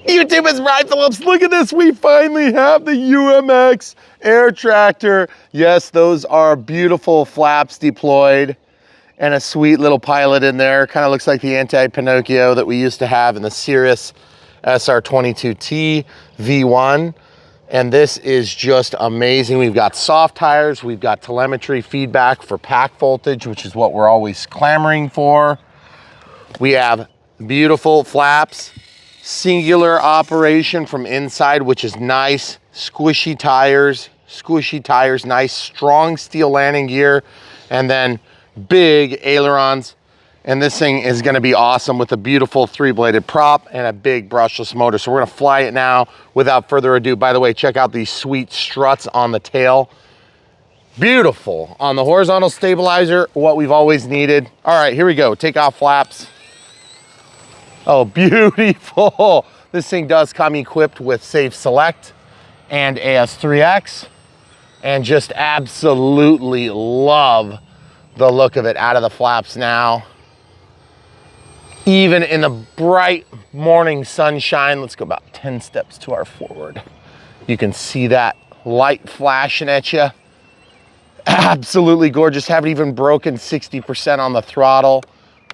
YouTube, it's Brian Phillips. Look at this. We finally have the UMX air tractor. Yes, those are beautiful flaps deployed and a sweet little pilot in there. Kind of looks like the anti-Pinocchio that we used to have in the Cirrus SR22T V1. And this is just amazing. We've got soft tires. We've got telemetry feedback for pack voltage, which is what we're always clamoring for. We have beautiful flaps, singular operation from inside, which is nice. Squishy tires, nice strong steel landing gear, and then big ailerons. And this thing is gonna be awesome with a beautiful 3-bladed prop and a big brushless motor. So we're gonna fly it now without further ado. By the way, check out these sweet struts on the tail. Beautiful. On the horizontal stabilizer, what we've always needed. All right, here we go, take off flaps. Oh, beautiful. This thing does come equipped with Safe Select and AS3X, and just absolutely love the look of it out of the flaps now. Even in the bright morning sunshine, let's go about 10 steps to our forward. You can see that light flashing at you. Absolutely gorgeous. Haven't even broken 60% on the throttle.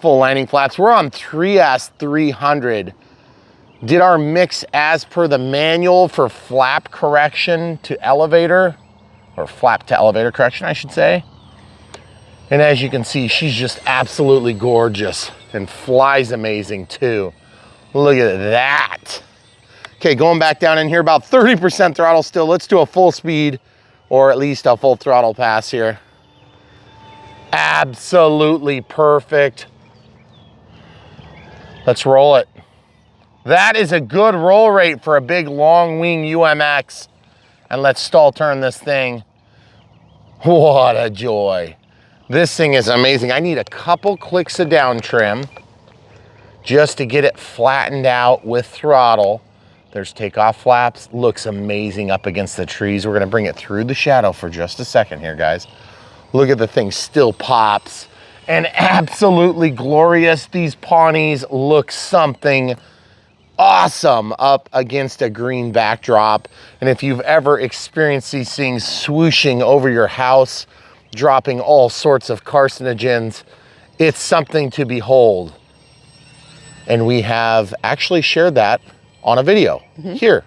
Full landing flaps. We're on 3S 300. Did our mix as per the manual for flap correction to elevator, or flap to elevator correction, I should say. And as you can see, she's just absolutely gorgeous and flies amazing too. Look at that. Okay, going back down in here, about 30% throttle still. Let's do a full speed, or at least a full throttle pass here. Absolutely perfect. Let's roll it. That is a good roll rate for a big long wing UMX. And let's stall turn this thing. What a joy. This thing is amazing. I need a couple clicks of down trim just to get it flattened out with throttle. There's takeoff flaps. Looks amazing up against the trees. We're gonna bring it through the shadow for just a second here, guys. Look at the thing, still pops. And absolutely glorious. These Pawnees look something awesome up against a green backdrop. And if you've ever experienced these things swooshing over your house, dropping all sorts of carcinogens, it's something to behold. And we have actually shared that on a video here.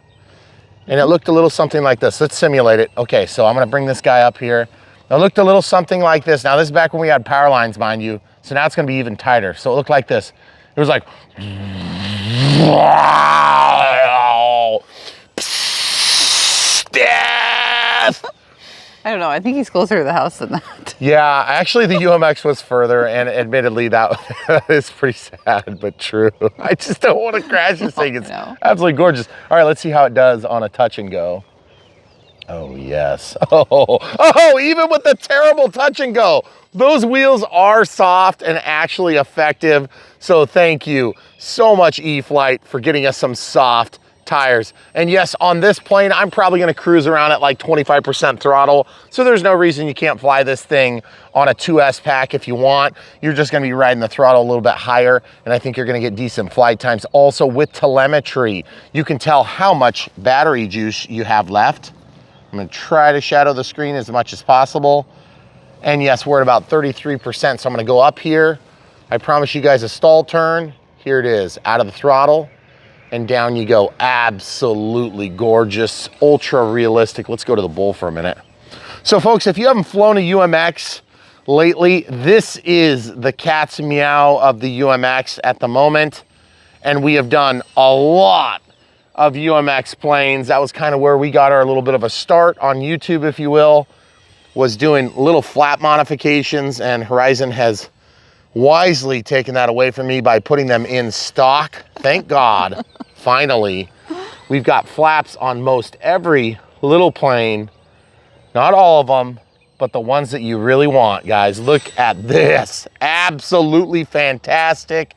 And it looked a little something like this. Let's simulate it. Okay, so I'm gonna bring this guy up here. It looked a little something like this. Now this is back when we had power lines, mind you. So now it's gonna be even tighter. So it looked like this. It was like, death. I don't know, I think he's closer to the house than that. Yeah, actually the UMX was further, and admittedly that is pretty sad, but true. I just don't want to crash this thing. It's absolutely gorgeous. All right, let's see how it does on a touch and go. Oh, yes. Oh, even with the terrible touch and go, those wheels are soft and actually effective. So thank you so much, E-flite, for getting us some soft tires. And yes, on this plane, I'm probably gonna cruise around at like 25% throttle. So there's no reason you can't fly this thing on a 2S pack if you want. You're just gonna be riding the throttle a little bit higher, and I think you're gonna get decent flight times. Also with telemetry, you can tell how much battery juice you have left. I'm gonna try to shadow the screen as much as possible. And yes, we're at about 33%, so I'm gonna go up here. I promise you guys a stall turn. Here it is, out of the throttle, and down you go. Absolutely gorgeous, ultra realistic. Let's go to the bull for a minute. So folks, if you haven't flown a UMX lately, this is the cat's meow of the UMX at the moment. And we have done a lot of UMX planes. That was kind of where we got our little bit of a start on YouTube, if you will, was doing little flap modifications, and Horizon has wisely taken that away from me by putting them in stock. Thank God, finally. We've got flaps on most every little plane, not all of them, but the ones that you really want, guys. Look at this, absolutely fantastic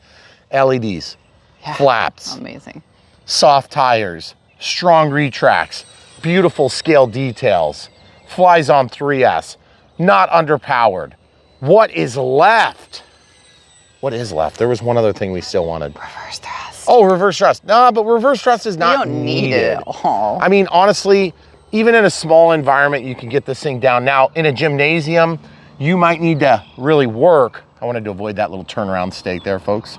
LEDs, flaps. Amazing. Soft tires, strong retracts, beautiful scale details, flies on 3S, not underpowered. What is left? What is left? There was one other thing we still wanted. Reverse thrust. Oh, reverse thrust. No, but reverse thrust is not You don't need needed. it at all. I mean, honestly, even in a small environment, you can get this thing down. Now, in a gymnasium, you might need to really work. I wanted to avoid that little turnaround stake there, folks.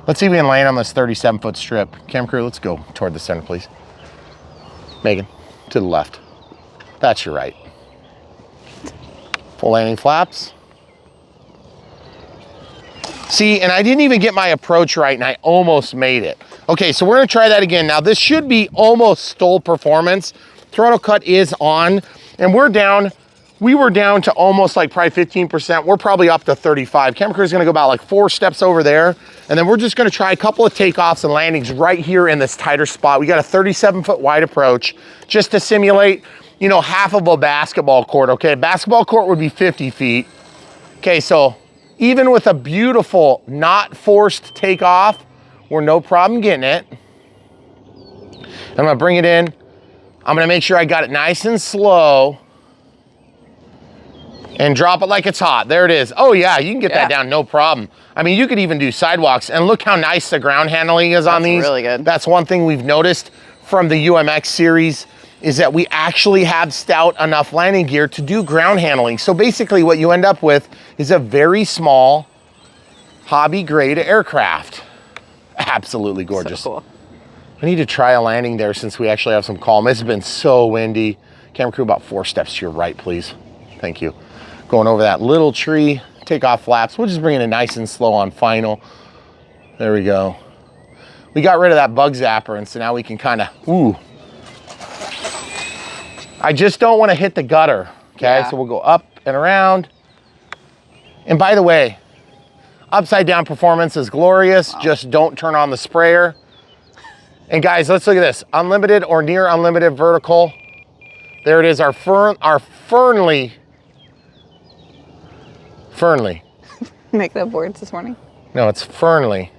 Let's see if we can land on this 37-foot strip. Cam crew, let's go toward the center, please. Megan, to the left. That's your right. Full landing flaps. See, and I didn't even get my approach right, and I almost made it. Okay, so we're gonna try that again. Now, this should be almost stall performance. Throttle cut is on, and we were down to almost like probably 15%. We're probably up to 35. Camera crew is gonna go about like 4 steps over there, and then we're just gonna try a couple of takeoffs and landings right here in this tighter spot. We got a 37-foot wide approach just to simulate, you know, half of a basketball court, okay? Basketball court would be 50 feet. Okay, so even with a beautiful, not forced takeoff, we're no problem getting it. I'm gonna bring it in. I'm gonna make sure I got it nice and slow and drop it like it's hot. There it is. Oh yeah, you can get that down, no problem. I mean, you could even do sidewalks, and look how nice the ground handling is on these. Really good. That's one thing we've noticed from the UMX series is that we actually have stout enough landing gear to do ground handling. So basically what you end up with is a very small hobby grade aircraft. Absolutely gorgeous. So cool. I need to try a landing there since we actually have some calm. It's been so windy. Camera crew, about 4 steps to your right, please. Thank you. Going over that little tree, take off flaps. We'll just bring it in nice and slow on final. There we go. We got rid of that bug zapper, and so now we can kind of, ooh. I just don't want to hit the gutter, okay? So we'll go up and around. And by the way, upside down performance is glorious. Wow. Just don't turn on the sprayer. And guys, let's look at this. Unlimited or near unlimited vertical. There it is, our Fernley. Make up words this morning? No, it's Fernley,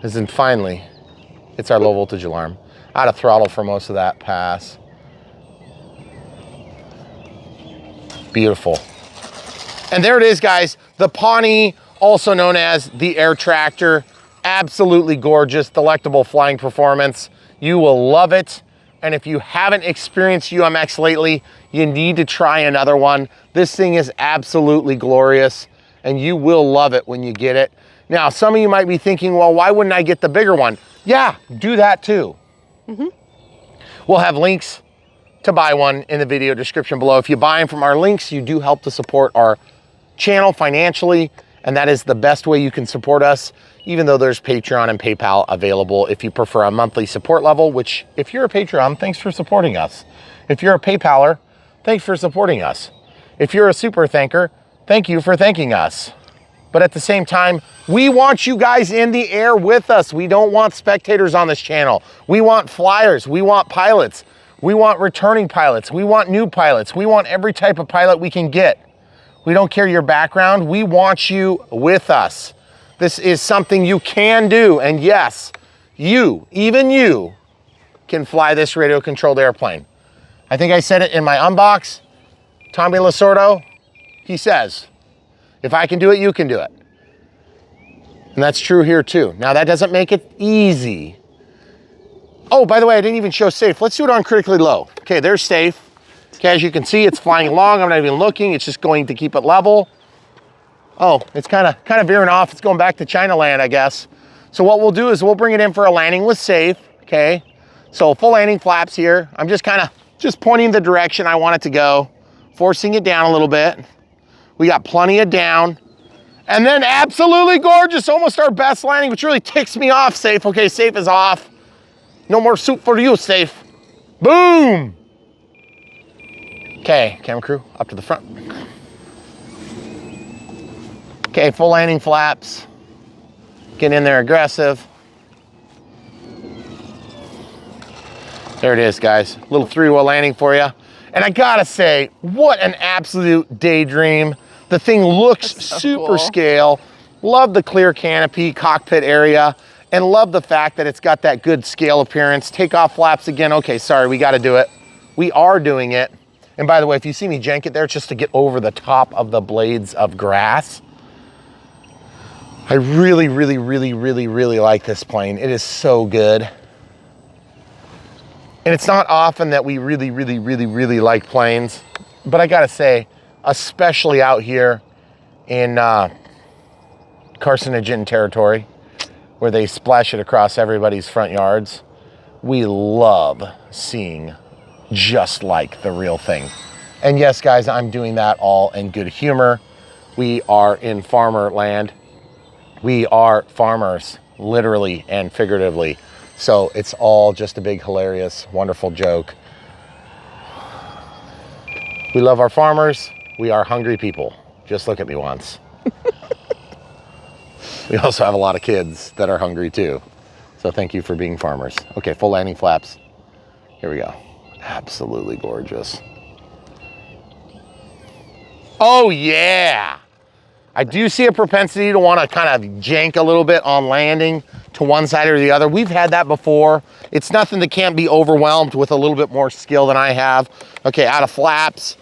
as in finally. It's our low voltage alarm. Out of throttle for most of that pass. Beautiful. And there it is, guys. The Pawnee, also known as the airtractor. Absolutely gorgeous, delectable flying performance. You will love it. And if you haven't experienced UMX lately, you need to try another one. This thing is absolutely glorious, and you will love it when you get it. Now, some of you might be thinking, well, why wouldn't I get the bigger one? Yeah, do that too. We'll have links to buy one in the video description below. If you buy them from our links, you do help to support our channel financially, and that is the best way you can support us, even though there's Patreon and PayPal available if you prefer a monthly support level, which if you're a Patreon, thanks for supporting us. If you're a PayPaler, thanks for supporting us. If you're a super thanker, thank you for thanking us. But at the same time, we want you guys in the air with us. We don't want spectators on this channel. We want flyers, we want pilots, we want returning pilots, we want new pilots, we want every type of pilot we can get. We don't care your background, we want you with us. This is something you can do, and yes, you, even you, can fly this radio-controlled airplane. I think I said it in my unbox. Tommy Lasordo, he says, if I can do it, you can do it. And that's true here too. Now that doesn't make it easy. Oh, by the way, I didn't even show safe. Let's do it on critically low. Okay, there's safe. Okay, as you can see, it's flying along. I'm not even looking. It's just going to keep it level. Oh, it's kind of veering off. It's going back to China land, I guess. So what we'll do is we'll bring it in for a landing with safe, okay? So full landing flaps here. I'm just just pointing the direction I want it to go, forcing it down a little bit. We got plenty of down. And then absolutely gorgeous, almost our best landing, which really ticks me off, safe. Okay, safe is off. No more soup for you, safe. Boom! Okay, camera crew, up to the front. Okay, full landing flaps. Get in there aggressive. There it is, guys. Little 3-wheel landing for you. And I gotta say, what an absolute daydream. The thing looks super cool. Scale. Love the clear canopy, cockpit area, and love the fact that it's got that good scale appearance. Take off flaps again. Okay, sorry, we gotta do it. We are doing it. And by the way, if you see me jank it there, it's just to get over the top of the blades of grass. I really, really, really, really, really like this plane. It is so good. And it's not often that we really, really, really, really like planes, but I gotta say, especially out here in carcinogen territory, where they splash it across everybody's front yards, we love seeing just like the real thing. And yes, guys, I'm doing that all in good humor. We are in farmer land. We are farmers, literally and figuratively. So it's all just a big, hilarious, wonderful joke. We love our farmers. We are hungry people. Just look at me once. We also have a lot of kids that are hungry too. So thank you for being farmers. Okay, full landing flaps. Here we go. Absolutely gorgeous. Oh yeah. I do see a propensity to want to kind of jank a little bit on landing to one side or the other. We've had that before. It's nothing that can't be overwhelmed with a little bit more skill than I have. Okay, out of flaps.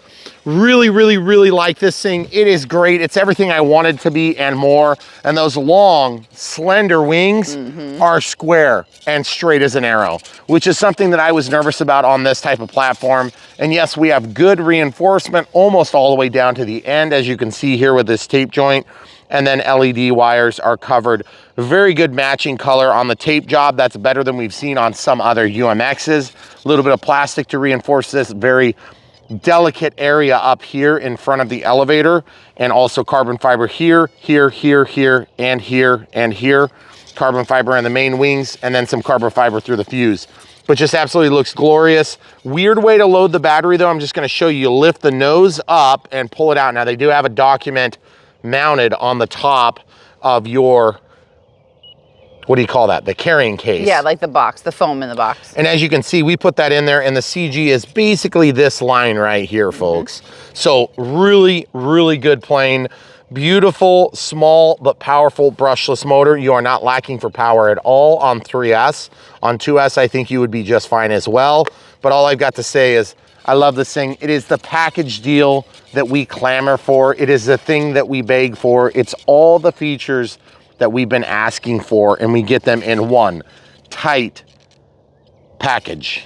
Really, really, really like this thing. It is great. It's everything I wanted to be and more. And those long, slender wings are square and straight as an arrow, which is something that I was nervous about on this type of platform. And yes, we have good reinforcement almost all the way down to the end, as you can see here with this tape joint. And then LED wires are covered. Very good matching color on the tape job. That's better than we've seen on some other UMXs. A little bit of plastic to reinforce this very delicate area up here in front of the elevator, and also carbon fiber here, here, here, here, and here, and here. Carbon fiber in the main wings, and then some carbon fiber through the fuse. But just absolutely looks glorious. Weird way to load the battery though. I'm just gonna show you. You lift the nose up and pull it out. Now they do have a document mounted on the top of your, what do you call that? The carrying case. Yeah, like the box, the foam in the box. And as you can see, we put that in there, and the CG is basically this line right here, folks. So really, really good plane. Beautiful, small, but powerful brushless motor. You are not lacking for power at all on 3S. On 2S, I think you would be just fine as well. But all I've got to say is, I love this thing. It is the package deal that we clamor for. It is the thing that we beg for. It's all the features that we've been asking for, and we get them in one tight package,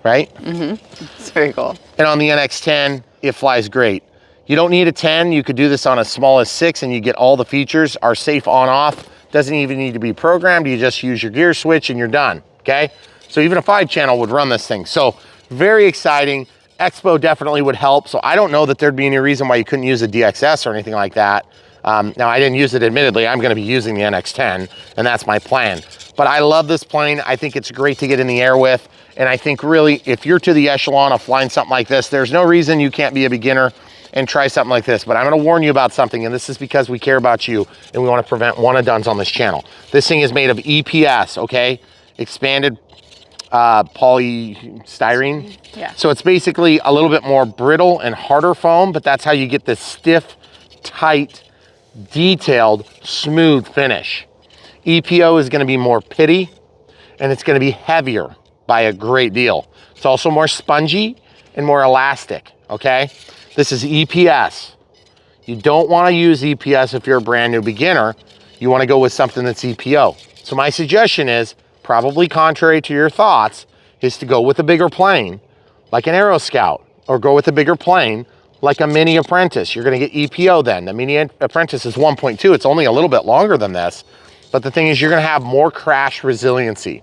right? It's very cool. And on the NX10, it flies great. You don't need a 10. You could do this on as small as 6 and you get all the features. Our safe on off doesn't even need to be programmed. You just use your gear switch and you're done, okay? So even a 5-channel would run this thing. So very exciting. Expo definitely would help. So I don't know that there'd be any reason why you couldn't use a DXS or anything like that. Now I didn't use it, admittedly. I'm gonna be using the NX10 and that's my plan. But I love this plane. I think it's great to get in the air with. And I think really, if you're to the echelon of flying something like this, there's no reason you can't be a beginner and try something like this. But I'm gonna warn you about something, and this is because we care about you and we wanna prevent one-and-dones on this channel. This thing is made of EPS, okay? Expanded polystyrene. Yeah. So it's basically a little bit more brittle and harder foam, but that's how you get this stiff, tight, detailed, smooth finish. EPO is gonna be more pitty, and it's gonna be heavier by a great deal. It's also more spongy and more elastic, okay? This is EPS. You don't wanna use EPS if you're a brand new beginner. You wanna go with something that's EPO. So my suggestion is, probably contrary to your thoughts, is to go with a bigger plane, like an Aero Scout, or go with a bigger plane, like a Mini Apprentice. You're gonna get EPO then. The Mini Apprentice is 1.2. It's only a little bit longer than this, but the thing is you're gonna have more crash resiliency.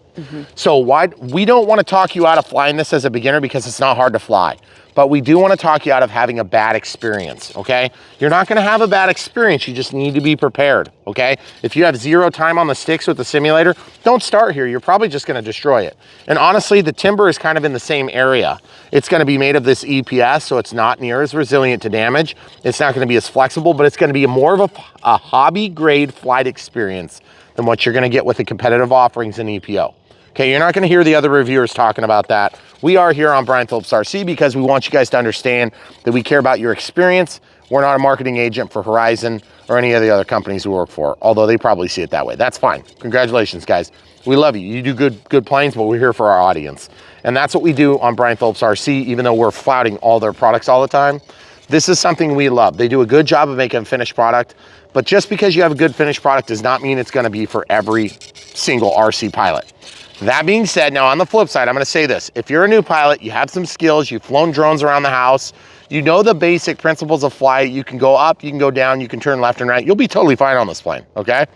So we don't wanna talk you out of flying this as a beginner because it's not hard to fly, but we do wanna talk you out of having a bad experience, okay? You're not gonna have a bad experience, you just need to be prepared, okay? If you have 0 time on the sticks with the simulator, don't start here, you're probably just gonna destroy it. And honestly, the timber is kind of in the same area. It's gonna be made of this EPS, so it's not near as resilient to damage. It's not gonna be as flexible, but it's gonna be more of a hobby grade flight experience than what you're gonna get with the competitive offerings in EPO. Okay, you're not gonna hear the other reviewers talking about that. We are here on Brian Phillips RC because we want you guys to understand that we care about your experience. We're not a marketing agent for Horizon or any of the other companies we work for, although they probably see it that way. That's fine. Congratulations, guys. We love you. You do good planes, but we're here for our audience. And that's what we do on Brian Phillips RC, even though we're flouting all their products all the time. This is something we love. They do a good job of making a finished product, but just because you have a good finished product does not mean it's gonna be for every single RC pilot. That being said, now on the flip side, I'm gonna say this. If you're a new pilot, you have some skills, you've flown drones around the house, you know the basic principles of flight, you can go up, you can go down, you can turn left and right, you'll be totally fine on this plane, okay?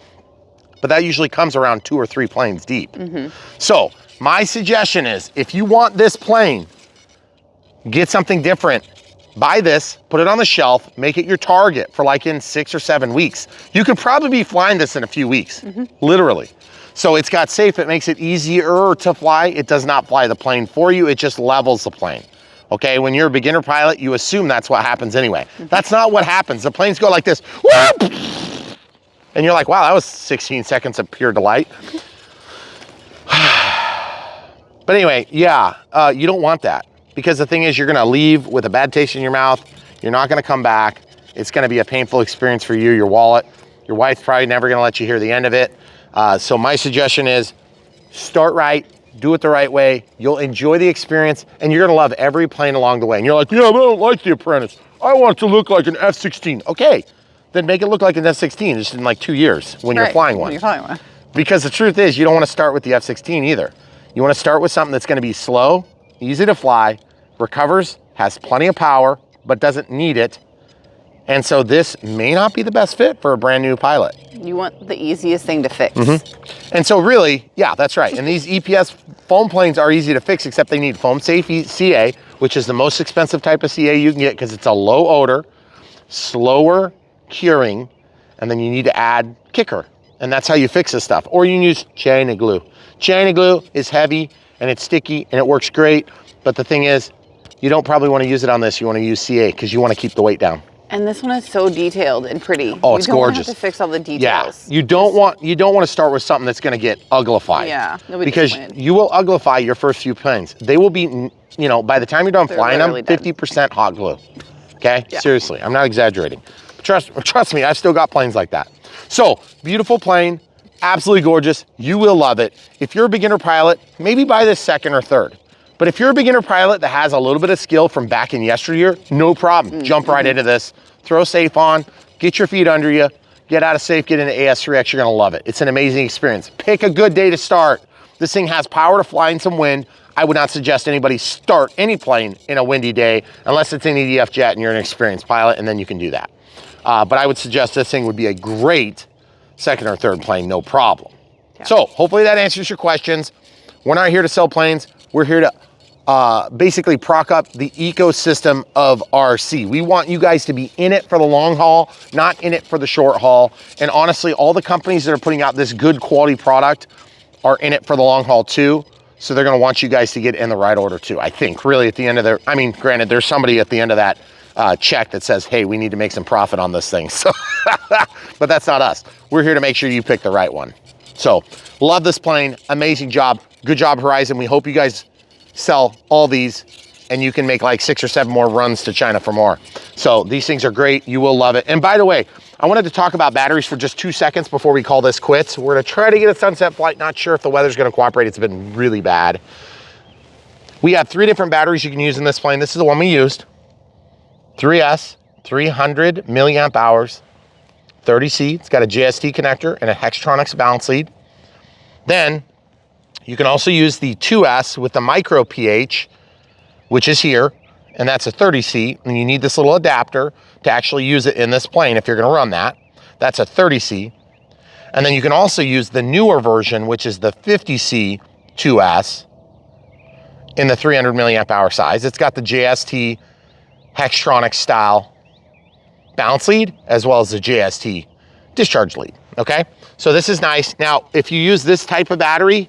But that usually comes around 2 or 3 planes deep. So my suggestion is, if you want this plane, get something different. Buy this, put it on the shelf, make it your target for like in 6 or 7 weeks. You could probably be flying this in a few weeks, literally. So it's got safe, it makes it easier to fly. It does not fly the plane for you, it just levels the plane. Okay, when you're a beginner pilot, you assume that's what happens anyway. That's not what happens. The planes go like this, whoop! And you're like, wow, that was 16 seconds of pure delight. But anyway, yeah, you don't want that. Because the thing is, you're gonna leave with a bad taste in your mouth. You're not gonna come back. It's gonna be a painful experience for you, your wallet. Your wife's probably never gonna let you hear the end of it. So my suggestion is, start right, do it the right way. You'll enjoy the experience, and you're gonna love every plane along the way. And you're like, yeah, but I don't like the Apprentice. I want it to look like an F-16. Okay, then make it look like an F-16 just in like 2 years when you're flying one. When you're flying one. Because the truth is, you don't wanna start with the F-16 either. You wanna start with something that's gonna be slow, easy to fly, recovers, has plenty of power, but doesn't need it. And so this may not be the best fit for a brand new pilot. You want the easiest thing to fix. And so really, yeah, that's right. And these EPS foam planes are easy to fix, except they need foam safe CA, which is the most expensive type of CA you can get because it's a low odor, slower curing, and then you need to add kicker. And that's how you fix this stuff. Or you can use China glue. China glue is heavy and it's sticky and it works great. But the thing is, you don't probably want to use it on this. You want to use CA because you want to keep the weight down. And this one is so detailed and pretty. Oh, it's gorgeous. You don't want to have to fix all the details. Yeah, you don't want to start with something that's going to get uglified. Yeah, because you will uglify your first few planes. They will be, you know, by the time you're done flying them, 50% hot glue. Okay, seriously, I'm not exaggerating. Trust me, I've still got planes like that. So beautiful plane, absolutely gorgeous. You will love it. If you're a beginner pilot, maybe buy this second or third. But if you're a beginner pilot that has a little bit of skill from back in yesteryear, no problem. Jump right into this. Throw safe on, get your feet under you, get out of safe, get into AS3X, you're gonna love it. It's an amazing experience. Pick a good day to start. This thing has power to fly in some wind. I would not suggest anybody start any plane in a windy day unless it's an EDF jet and you're an experienced pilot, and then you can do that. But I would suggest this thing would be a great second or third plane, no problem. Yeah. So hopefully that answers your questions. We're not here to sell planes. We're here to basically proc up the ecosystem of RC. We want you guys to be in it for the long haul, not in it for the short haul. And honestly, all the companies that are putting out this good quality product are in it for the long haul too. So they're gonna want you guys to get in the right order too, I think. Really at the end of their, I mean, granted, there's somebody at the end of that check that says, hey, we need to make some profit on this thing. So, but that's not us. We're here to make sure you pick the right one. So love this plane, amazing job. Good job, Horizon. We hope you guys sell all these and you can make like 6 or 7 more runs to China for more. So these things are great. You will love it. And by the way, I wanted to talk about batteries for just 2 seconds before we call this quits. We're gonna try to get a sunset flight. Not sure if the weather's gonna cooperate. It's been really bad. We have 3 different batteries you can use in this plane. This is the one we used. 3S, 300 milliamp hours, 30C. It's got a JST connector and a Hextronics balance lead. Then you can also use the 2S with the micro pH, which is here, and that's a 30C, and you need this little adapter to actually use it in this plane if you're gonna run that. That's a 30C. And then you can also use the newer version, which is the 50C 2S in the 300 milliamp hour size. It's got the JST Hextronics style balance lead, as well as the JST discharge lead, okay? So this is nice. Now, if you use this type of battery,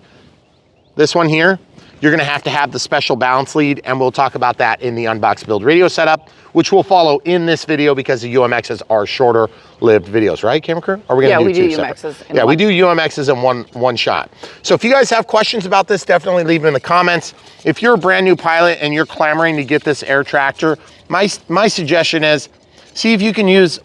this one here, you're gonna have to have the special balance lead, and we'll talk about that in the Unbox build radio setup, which will follow in this video because the UMXs are shorter lived videos, right, camera crew? Are we gonna do 2 UMXs in we do UMXs in one shot. So if you guys have questions about this, definitely leave them in the comments. If you're a brand new pilot and you're clamoring to get this airtractor, my suggestion is, see if you can use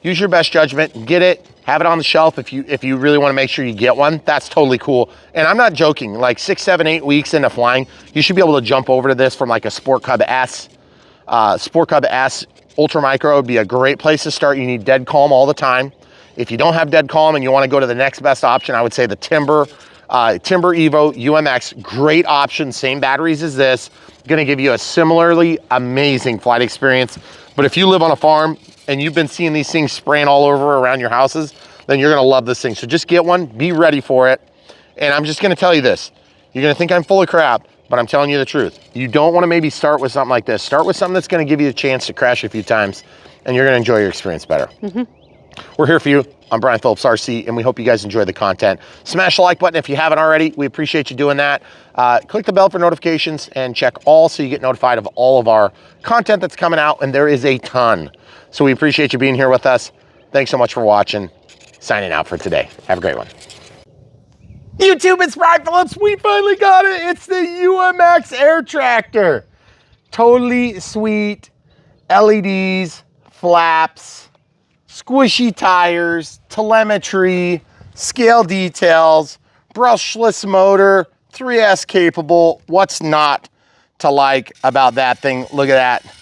your best judgment, get it, have it on the shelf if you really want to make sure you get one. That's totally cool. And I'm not joking, like 6, 7, 8 weeks into flying, you should be able to jump over to this from like a Sport Cub S Sport Cub S Ultra Micro would be a great place to start. You need dead calm all the time. If you don't have dead calm and you want to go to the next best option, I would say the Timber Evo UMX, great option, same batteries as this, gonna give you a similarly amazing flight experience. But if you live on a farm and you've been seeing these things spraying all over around your houses, then you're gonna love this thing. So just get one, be ready for it. And I'm just gonna tell you this, you're gonna think I'm full of crap, but I'm telling you the truth. You don't wanna maybe start with something like this. Start with something that's gonna give you a chance to crash a few times and you're gonna enjoy your experience better. We're here for you. I'm Brian Phillips, RC, and we hope you guys enjoy the content. Smash the like button if you haven't already. We appreciate you doing that. Click the bell for notifications and check all so you get notified of all of our content that's coming out, and there is a ton. So we appreciate you being here with us. Thanks so much for watching. Signing out for today. Have a great one. YouTube, it's Brian Phillips. We finally got it. It's the UMX airtractor. Totally sweet. LEDs, flaps, squishy tires, telemetry, scale details, brushless motor, 3S capable. What's not to like about that thing? Look at that.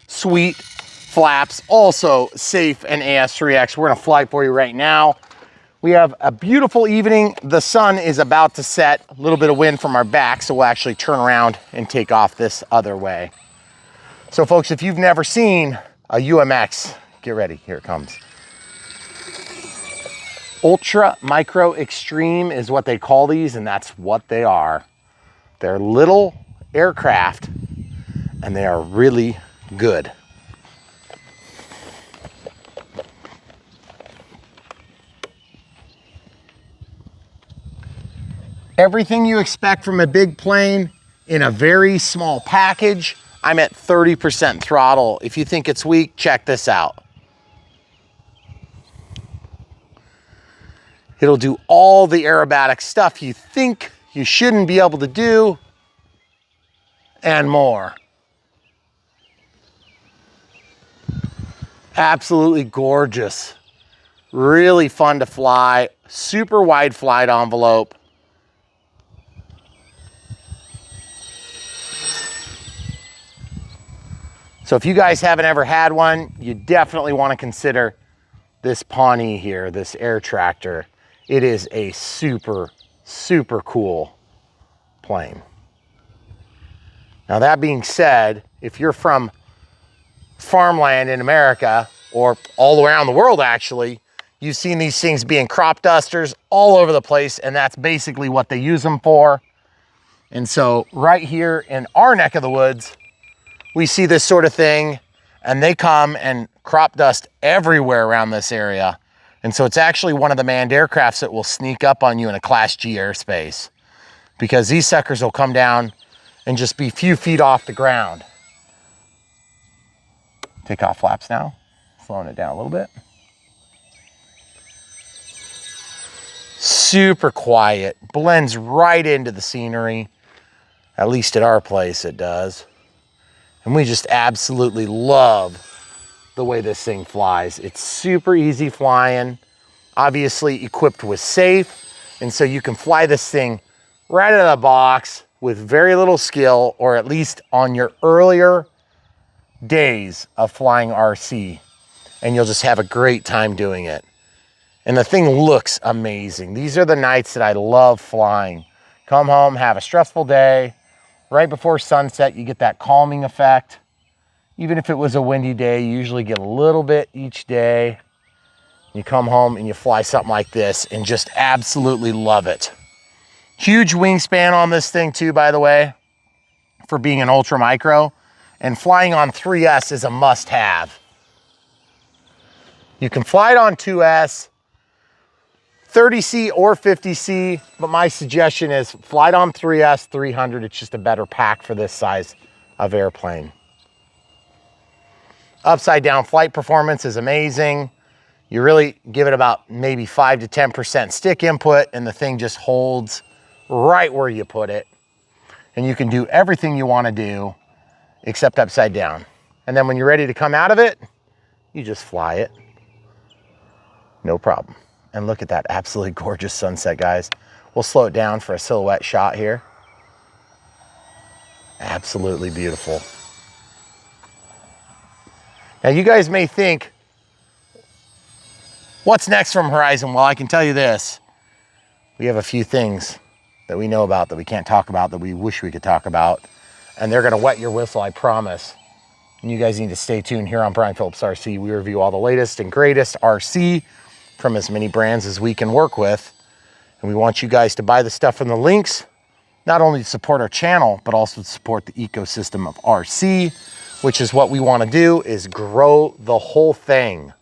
Sweet flaps, also safe and AS3X. We're gonna fly for you right now. We have a beautiful evening. The sun is about to set, a little bit of wind from our back, so we'll actually turn around and take off this other way. So folks, if you've never seen a UMX, get ready, here it comes. Ultra Micro Extreme is what they call these, and that's what they are. They're little aircraft, and they are really good. Everything you expect from a big plane in a very small package. I'm at 30% throttle. If you think it's weak, check this out. It'll do all the aerobatic stuff you think you shouldn't be able to do, and more. Absolutely gorgeous. Really fun to fly. Super wide flight envelope. So if you guys haven't ever had one, you definitely want to consider this Pawnee here, this airtractor. It is a super, super cool plane. Now that being said, if you're from farmland in America, or all around the world actually, you've seen these things being crop dusters all over the place, and that's basically what they use them for. And so right here in our neck of the woods, we see this sort of thing, and they come and crop dust everywhere around this area. And so it's actually one of the manned aircrafts that will sneak up on you in a Class G airspace, because these suckers will come down and just be a few feet off the ground. Take off flaps now, slowing it down a little bit. Super quiet, blends right into the scenery. At least at our place it does. And we just absolutely love the way this thing flies. It's super easy flying, obviously equipped with safe, and so you can fly this thing right out of the box with very little skill, or at least on your earlier days of flying RC, and you'll just have a great time doing it. And the thing looks amazing. These are the nights that I love flying. Come home, have a stressful day, right before sunset, you get that calming effect. Even if it was a windy day, you usually get a little bit each day. You come home and you fly something like this and just absolutely love it. Huge wingspan on this thing too, by the way, for being an ultra micro. And flying on 3S is a must-have. You can fly it on 2S, 30C or 50C, but my suggestion is fly it on 3S 300. It's just a better pack for this size of airplane. Upside down flight performance is amazing. You really give it about maybe 5 to 10% stick input, and the thing just holds right where you put it. And you can do everything you want to do except upside down. And then when you're ready to come out of it, you just fly it. No problem. And look at that absolutely gorgeous sunset, guys. We'll slow it down for a silhouette shot here. Absolutely beautiful. Now you guys may think, what's next from Horizon? Well, I can tell you this. We have a few things that we know about that we can't talk about that we wish we could talk about. And they're gonna wet your whistle, I promise. And you guys need to stay tuned here on Brian Phillips RC. We review all the latest and greatest RC from as many brands as we can work with. And we want you guys to buy the stuff from the links, not only to support our channel, but also to support the ecosystem of RC, which is what we want to do, is grow the whole thing.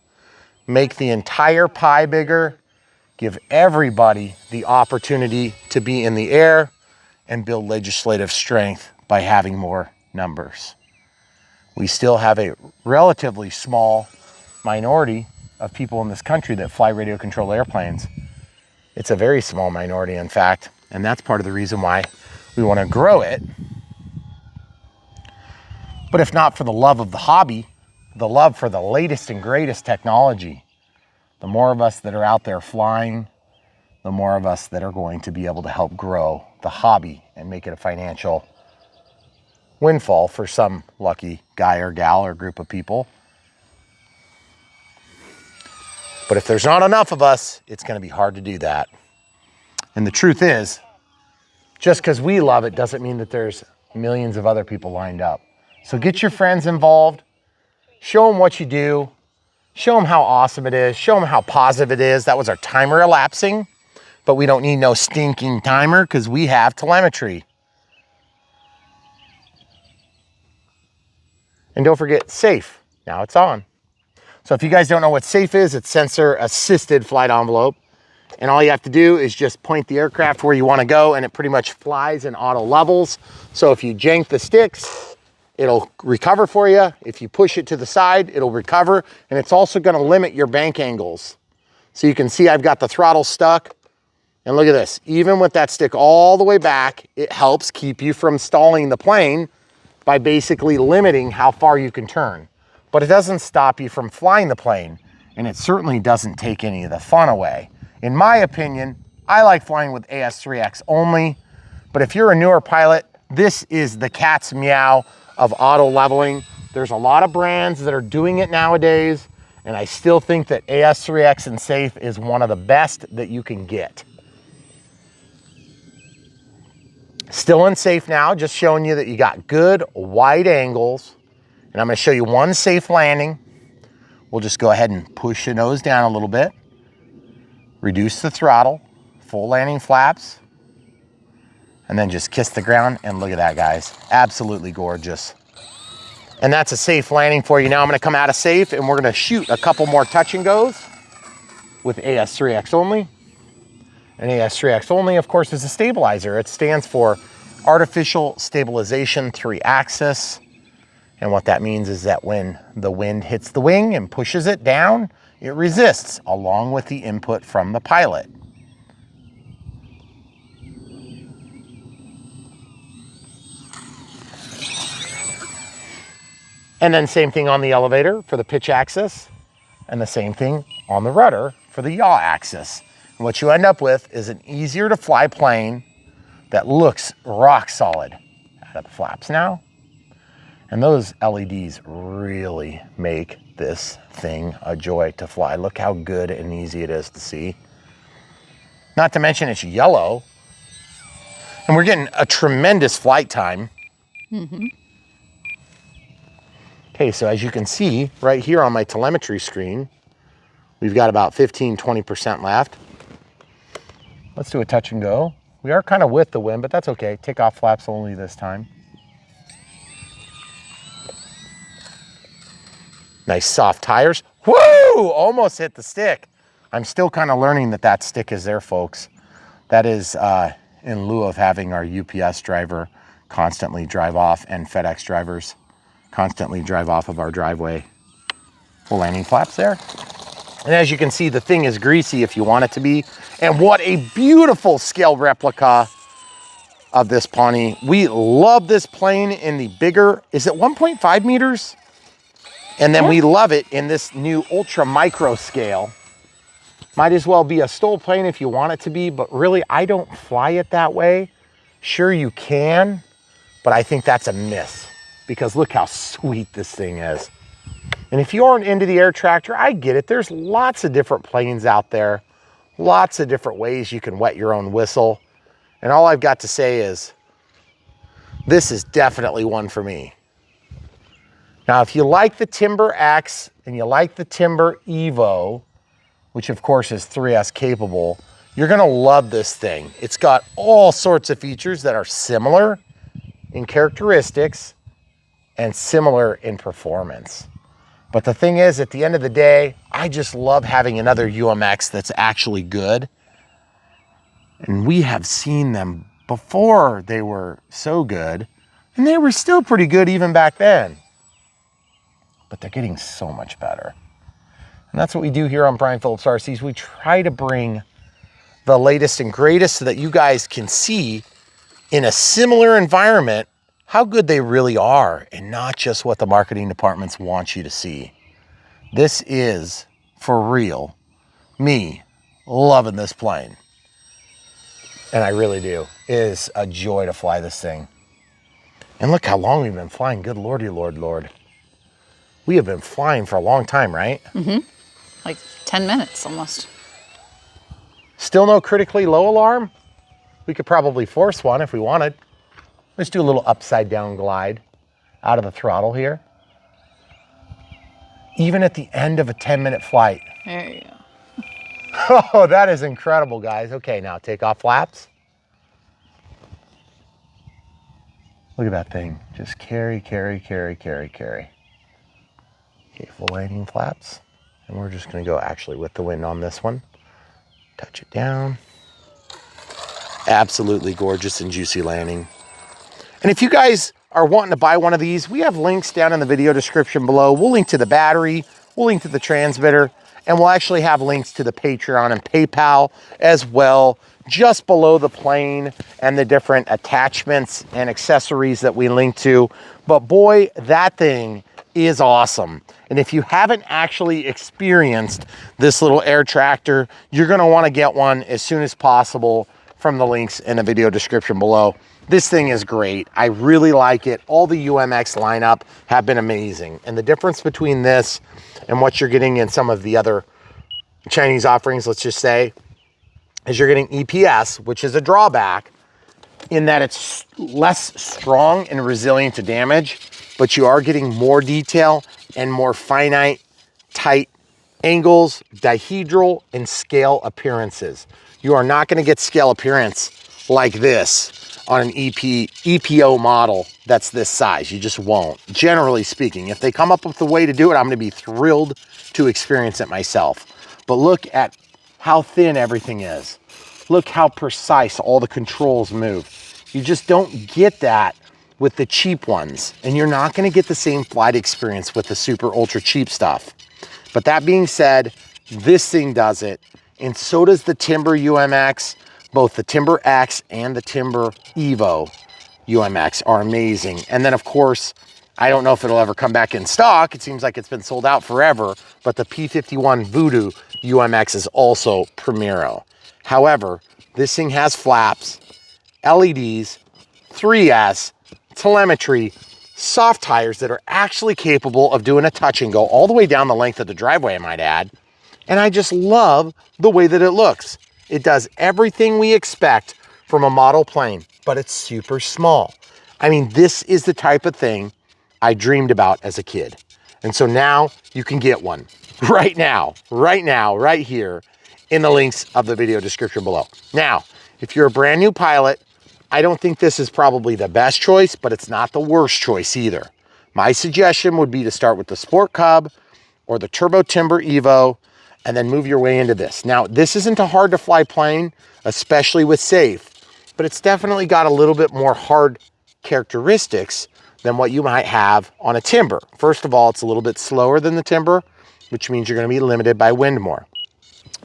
Make the entire pie bigger, give everybody the opportunity to be in the air, and build legislative strength by having more numbers. We still have a relatively small minority of people in this country that fly radio controlled airplanes. It's a very small minority, in fact, and that's part of the reason why we want to grow it. But if not for the love of the hobby, the love for the latest and greatest technology, the more of us that are out there flying, the more of us that are going to be able to help grow the hobby and make it a financial windfall for some lucky guy or gal or group of people. But if there's not enough of us, it's going to be hard to do that. And the truth is, just because we love it doesn't mean that there's millions of other people lined up. So get your friends involved, show them what you do, show them how awesome it is, show them how positive it is. That was our timer elapsing, but we don't need no stinking timer because we have telemetry. And don't forget SAFE. Now it's on. So if you guys don't know what SAFE is, it's sensor assisted flight envelope. And all you have to do is just point the aircraft where you want to go, and it pretty much flies in auto levels. So if you jank the sticks, it'll recover for you. If you push it to the side, it'll recover. And it's also going to limit your bank angles. So you can see I've got the throttle stuck. And look at this. Even with that stick all the way back, it helps keep you from stalling the plane by basically limiting how far you can turn. But it doesn't stop you from flying the plane. And it certainly doesn't take any of the fun away. In my opinion, I like flying with AS3X only, but if you're a newer pilot, this is the cat's meow of auto leveling. There's a lot of brands that are doing it nowadays, and I still think that AS3X and SAFE is one of the best that you can get. Still in SAFE now, just showing you that you got good wide angles, and I'm going to show you one safe landing. We'll just go ahead and push the nose down a little bit. Reduce the throttle, full landing flaps, and then just kiss the ground. And look at that, guys. Absolutely gorgeous. And that's a safe landing for you. Now I'm going to come out of SAFE and we're going to shoot a couple more touch and goes with AS3X only. And AS3X only, of course, is a stabilizer. It stands for Artificial Stabilization 3-Axis. And what that means is that when the wind hits the wing and pushes it down, it resists along with the input from the pilot. And then same thing on the elevator for the pitch axis, and the same thing on the rudder for the yaw axis. And what you end up with is an easier to fly plane that looks rock solid. Out of the flaps now. And those LEDs really make this thing a joy to fly. Look how good and easy it is to see. Not to mention it's yellow. And we're getting a tremendous flight time. Okay, so as you can see right here on my telemetry screen, we've got about 15–20% left. Let's do a touch and go. We are kind of with the wind, but that's okay. Take off flaps only this time. Nice soft tires. Woo! Almost hit the stick. I'm still kind of learning that that stick is there, folks. That is in lieu of having our UPS driver constantly drive off and FedEx drivers constantly drive off of our driveway. Full landing flaps there. And as you can see, the thing is greasy if you want it to be. And what a beautiful scale replica of this Pawnee. We love this plane in the bigger, is it 1.5 meters? And then we love it in this new ultra micro scale. Might as well be a STOL plane if you want it to be, but really I don't fly it that way. Sure you can, but I think that's a miss because look how sweet this thing is. And if you aren't into the airtractor, I get it. There's lots of different planes out there, lots of different ways you can wet your own whistle. And all I've got to say is, this is definitely one for me. Now, if you like the Timber X and you like the Timber Evo, which of course is 3S capable, you're gonna love this thing. It's got all sorts of features that are similar in characteristics and similar in performance. But the thing is, at the end of the day, I just love having another UMX that's actually good. And we have seen them before they were so good, and they were still pretty good even back then. But they're getting so much better. And that's what we do here on Brian Phillips RCs. We try to bring the latest and greatest so that you guys can see in a similar environment how good they really are, and not just what the marketing departments want you to see. This is, for real, me loving this plane. And I really do. It is a joy to fly this thing. And look how long we've been flying. Good Lordy, Lord. We have been flying for a long time, right? Mm-hmm. Like 10 minutes almost. Still no critically low alarm? We could probably force one if we wanted. Let's do a little upside down glide out of the throttle here. Even at the end of a 10-minute flight. There you go. Oh, that is incredible, guys. Okay, now take off flaps. Look at that thing. Just carry. Okay, full landing flaps. And we're just gonna go actually with the wind on this one. Touch it down. Absolutely gorgeous and juicy landing. And if you guys are wanting to buy one of these, we have links down in the video description below. We'll link to the battery, we'll link to the transmitter, and we'll actually have links to the Patreon and PayPal as well, just below the plane and the different attachments and accessories that we link to. But boy, that thing is awesome. And if you haven't actually experienced this little airtractor, you're gonna wanna get one as soon as possible from the links in the video description below. This thing is great. I really like it. All the UMX lineup have been amazing. And the difference between this and what you're getting in some of the other Chinese offerings, let's just say, is you're getting EPS, which is a drawback in that it's less strong and resilient to damage, but you are getting more detail and more finite, tight angles, dihedral, and scale appearances. You are not gonna get scale appearance like this on an EPO model that's this size. You just won't, generally speaking. If they come up with a way to do it, I'm gonna be thrilled to experience it myself. But look at how thin everything is. Look how precise all the controls move. You just don't get that with the cheap ones. And you're not gonna get the same flight experience with the super ultra cheap stuff. But that being said, this thing does it. And so does the Timber UMX. Both the Timber X and the Timber Evo UMX are amazing. And then of course, I don't know if it'll ever come back in stock. It seems like it's been sold out forever, but the P51 Voodoo UMX is also Primero. However, this thing has flaps, LEDs, 3S, telemetry, soft tires that are actually capable of doing a touch and go all the way down the length of the driveway, I might add. And I just love the way that it looks. It does everything we expect from a model plane, but it's super small. I mean, this is the type of thing I dreamed about as a kid. And so now you can get one right now, right here in the links of the video description below. Now, if you're a brand new pilot, I don't think this is probably the best choice, but it's not the worst choice either. My suggestion would be to start with the Sport Cub or the Turbo Timber Evo, and then move your way into this. Now, this isn't a hard to fly plane, especially with safe, but it's definitely got a little bit more hard characteristics than what you might have on a Timber. First of all, it's a little bit slower than the Timber, which means you're gonna be limited by wind more.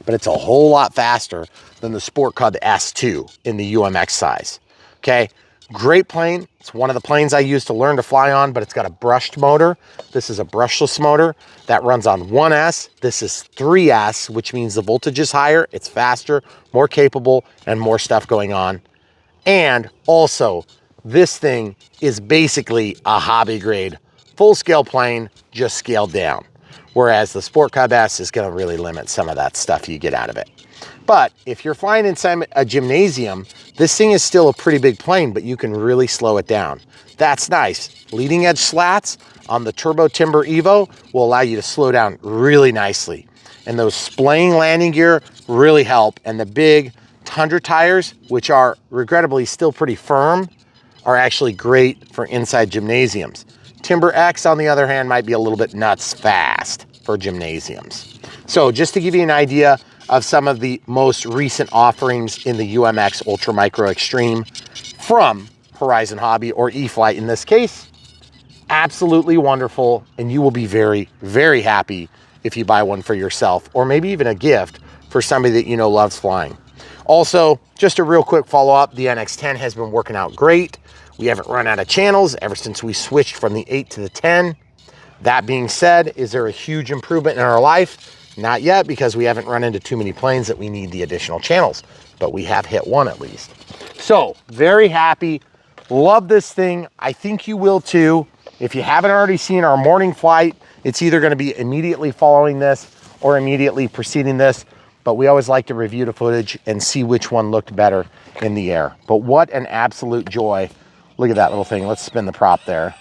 But it's a whole lot faster than the Sport Cub S2 in the UMX size, okay? Great plane. It's one of the planes I used to learn to fly on, but it's got a brushed motor. This is a brushless motor that runs on 1S. This is 3S, which means the voltage is higher, it's faster, more capable, and more stuff going on. And also, this thing is basically a hobby grade, full scale plane, just scaled down. whereas the Sport Cub S is gonna really limit some of that stuff you get out of it. But if you're flying inside a gymnasium, this thing is still a pretty big plane, but you can really slow it down. That's nice. Leading edge slats on the Turbo Timber Evo will allow you to slow down really nicely. And those splaying landing gear really help. And the big Tundra tires, which are regrettably still pretty firm, are actually great for inside gymnasiums. Timber X, on the other hand, might be a little bit nuts fast for gymnasiums. So just to give you an idea of some of the most recent offerings in the UMX Ultra Micro Extreme from Horizon Hobby, or E-flite in this case, absolutely wonderful. And you will be very, very happy if you buy one for yourself, or maybe even a gift for somebody that you know loves flying. Also, just a real quick follow-up, the NX10 has been working out great. We haven't run out of channels ever since we switched from the 8 to the 10. That being said, is there a huge improvement in our life? Not yet, because we haven't run into too many planes that we need the additional channels, but we have hit one at least. So very happy, love this thing. I think you will too. If you haven't already seen our morning flight, it's either gonna be immediately following this or immediately preceding this, but we always like to review the footage and see which one looked better in the air. But what an absolute joy. Look at that little thing. Let's spin the prop there.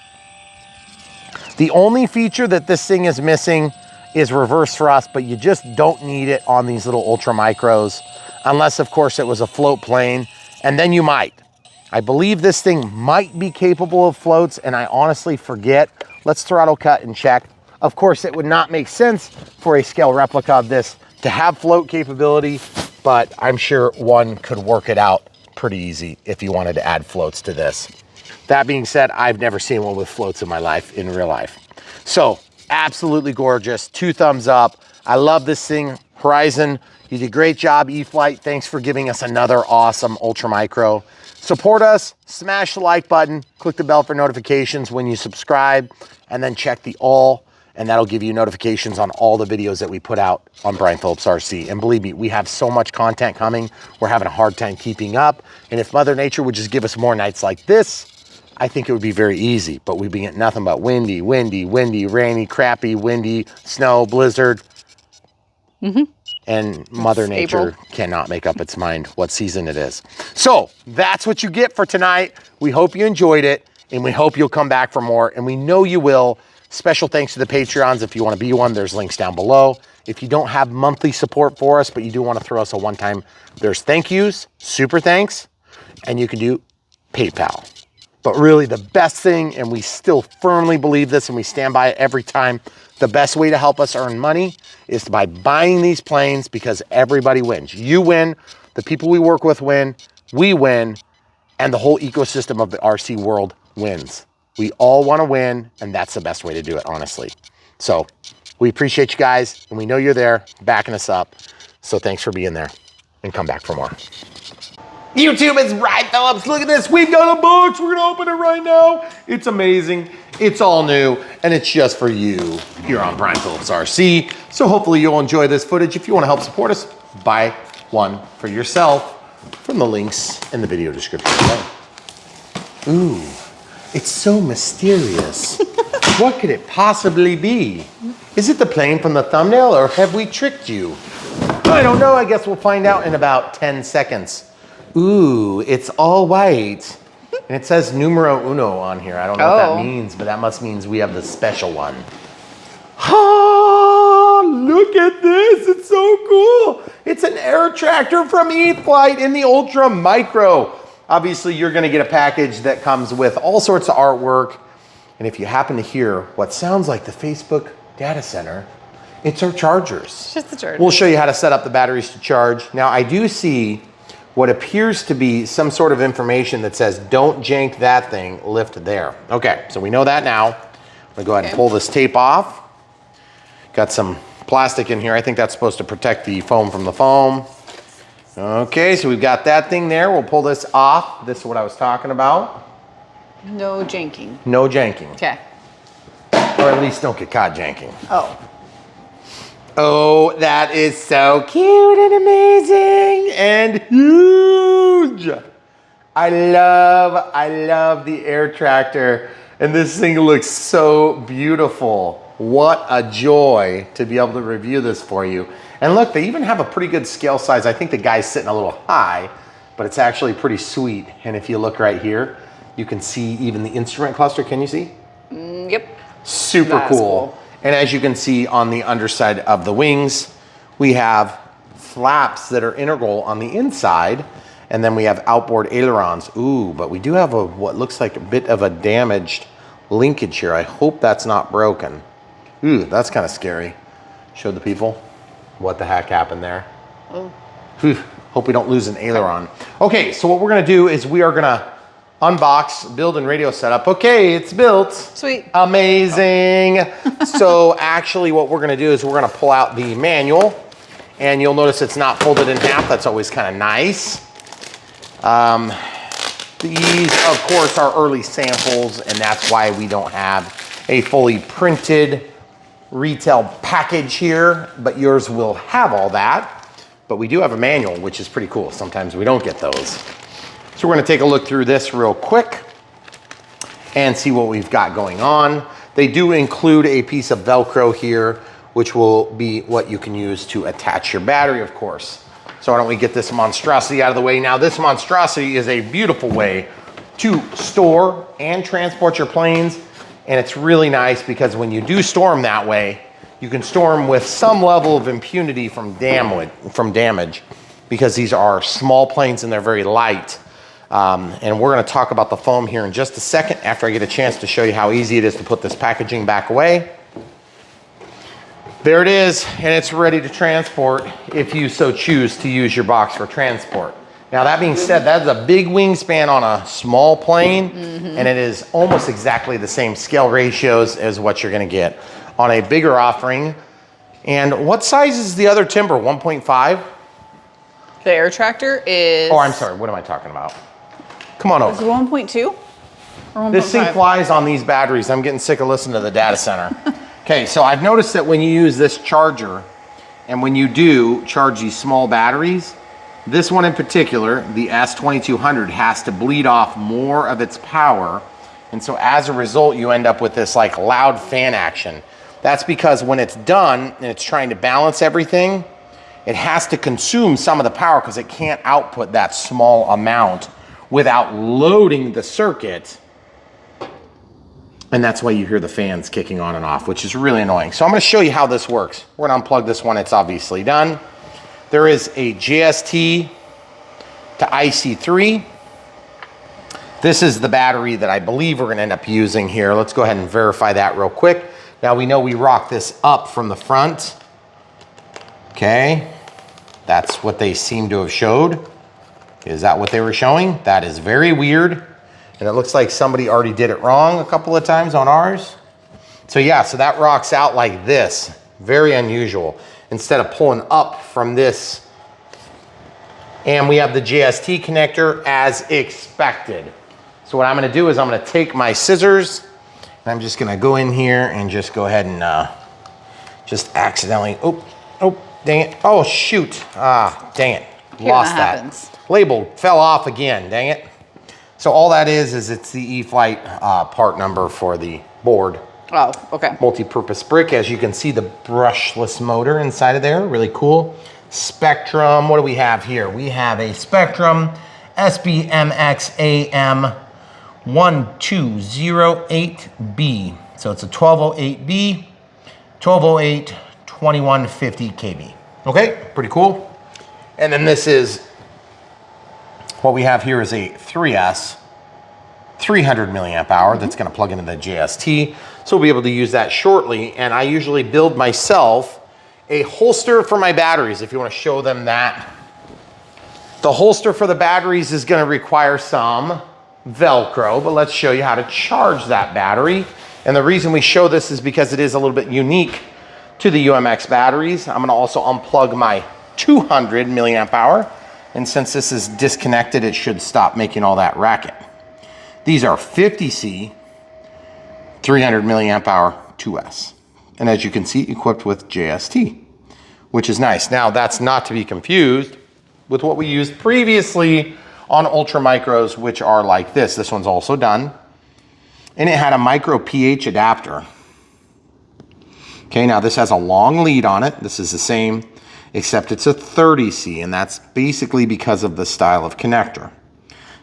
The only feature that this thing is missing is reverse thrust, but you just don't need it on these little ultra micros, unless of course it was a float plane, and then you might. I believe this thing might be capable of floats, and I honestly forget. Let's throttle cut and check. Of course, it would not make sense for a scale replica of this to have float capability, but I'm sure one could work it out pretty easy if you wanted to add floats to this. That being said, I've never seen one with floats in my life, in real life. So, absolutely gorgeous, 2 thumbs up. I love this thing. Horizon, you did a great job. E-flite, thanks for giving us another awesome Ultra Micro. Support us, smash the like button, click the bell for notifications when you subscribe, and then check the all, and that'll give you notifications on all the videos that we put out on Brian Phillips RC. And believe me, we have so much content coming, we're having a hard time keeping up. And if Mother Nature would just give us more nights like this, I think it would be very easy, but we've been getting nothing but windy, rainy, crappy, windy, snow, blizzard. And Mother Nature cannot make up its mind what season it is. So that's what you get for tonight. We hope you enjoyed it, and we hope you'll come back for more, and we know you will. Special thanks to the Patreons. If you want to be one, there's links down below. If you don't have monthly support for us, but you do want to throw us a one-time, there's thank yous, super thanks, and you can do PayPal. But really the best thing, and we still firmly believe this and we stand by it every time, the best way to help us earn money is by buying these planes, because everybody wins. You win, the people we work with win, we win, and the whole ecosystem of the RC world wins. We all want to win, and that's the best way to do it, honestly. So we appreciate you guys, and we know you're there backing us up. So thanks for being there, and come back for more. YouTube, it's Brian Phillips. Look at this. We've got a box. We're gonna open it right now. It's amazing. It's all new, and it's just for you here on Brian Phillips RC. So hopefully you'll enjoy this footage. If you want to help support us, buy one for yourself from the links in the video description below. Ooh, it's so mysterious. What could it possibly be? Is it the plane from the thumbnail, or have we tricked you? I don't know. I guess we'll find out in about 10 seconds. Ooh, it's all white. And it says numero uno on here. I don't know what that means, but that must mean we have the special one. Ah, look at this. It's so cool. It's an airtractor from E-flite in the Ultra Micro. Obviously, you're going to get a package that comes with all sorts of artwork. And if you happen to hear what sounds like the Facebook data center, it's our chargers. It's just the chargers. We'll show you how to set up the batteries to charge. Now, I do see what appears to be some sort of information that says, don't jank that thing, lift there. Okay, so we know that now. I'm gonna go ahead and pull this tape off. Got some plastic in here. I think that's supposed to protect the foam from the foam. Okay, so we've got that thing there. We'll pull this off. This is what I was talking about. No janking. No janking. Okay. Or at least don't get caught janking. Oh. Oh, that is so cute and amazing and huge. I love the airtractor, and this thing looks so beautiful. What a joy to be able to review this for you. And look, they even have a pretty good scale size. I think the guy's sitting a little high, but it's actually pretty sweet. And if you look right here, you can see even the instrument cluster. Can you see? Yep. Super cool. And as you can see on the underside of the wings, we have flaps that are integral on the inside. And then we have outboard ailerons. Ooh, but we do have what looks like a bit of a damaged linkage here. I hope that's not broken. Ooh, that's kind of scary. Show the people what the heck happened there. Oh. Whew, hope we don't lose an aileron. Okay, so what we're gonna do is we are gonna unbox, build, and radio setup. Okay, it's built. Sweet. Amazing. So actually what we're gonna do is we're gonna pull out the manual, and you'll notice it's not folded in half. That's always kind of nice. These, of course, are early samples, and that's why we don't have a fully printed retail package here, but yours will have all that. But we do have a manual, which is pretty cool. Sometimes we don't get those. So we're gonna take a look through this real quick and see what we've got going on. They do include a piece of Velcro here, which will be what you can use to attach your battery, of course. So why don't we get this monstrosity out of the way. Now, this monstrosity is a beautiful way to store and transport your planes. And it's really nice because when you do store them that way, you can store them with some level of impunity from damage, because these are small planes and they're very light. And we're gonna talk about the foam here in just a second after I get a chance to show you how easy it is to put this packaging back away. There it is, and it's ready to transport if you so choose to use your box for transport. Now, that being said, that's a big wingspan on a small plane, and it is almost exactly the same scale ratios as what you're gonna get on a bigger offering. And what size is the other timber, 1.5? The airtractor is... Oh, I'm sorry, what am I talking about? Come on over. Is it 1.2 or 1.5? This thing flies on these batteries. I'm getting sick of listening to the data center. Okay, so I've noticed that when you use this charger, and when you do charge these small batteries, this one in particular, the S2200, has to bleed off more of its power. And so as a result, you end up with this like loud fan action. That's because when it's done and it's trying to balance everything, it has to consume some of the power because it can't output that small amount without loading the circuit. And that's why you hear the fans kicking on and off, which is really annoying. So I'm gonna show you how this works. We're gonna unplug this one, it's obviously done. There is a JST to IC3. This is the battery that I believe we're gonna end up using here. Let's go ahead and verify that real quick. Now we know we rock this up from the front. Okay, that's what they seem to have showed. Is that what they were showing? That is very weird. And it looks like somebody already did it wrong a couple of times on ours. So yeah, so that rocks out like this. Very unusual. Instead of pulling up from this. And we have the JST connector as expected. So what I'm gonna do is I'm gonna take my scissors and I'm just gonna go in here and just go ahead and just accidentally, oh, dang it. Oh, shoot, dang it, lost that. Happens. Label fell off again, dang it. So all that is it's the E-flite part number for the board. Oh, okay. Multi-purpose brick. As you can see, the brushless motor inside of there, really cool. Spectrum, what do we have here? We have a Spectrum SBMX AM 1208B. So it's a 1208B, 1208, 2150 kV. Okay, pretty cool. And then this is, what we have here is a 3S, 300 milliamp hour that's gonna plug into the JST. So we'll be able to use that shortly. And I usually build myself a holster for my batteries, if you wanna show them that. The holster for the batteries is gonna require some Velcro, but let's show you how to charge that battery. And the reason we show this is because it is a little bit unique to the UMX batteries. I'm gonna also unplug my 200 milliamp hour. And since this is disconnected, it should stop making all that racket. These are 50C, 300 milliamp hour 2S. And as you can see, equipped with JST, which is nice. Now that's not to be confused with what we used previously on Ultra Micros, which are like this. This one's also done. And it had a micro pH adapter. Okay, now this has a long lead on it. This is the same, except it's a 30C, and that's basically because of the style of connector.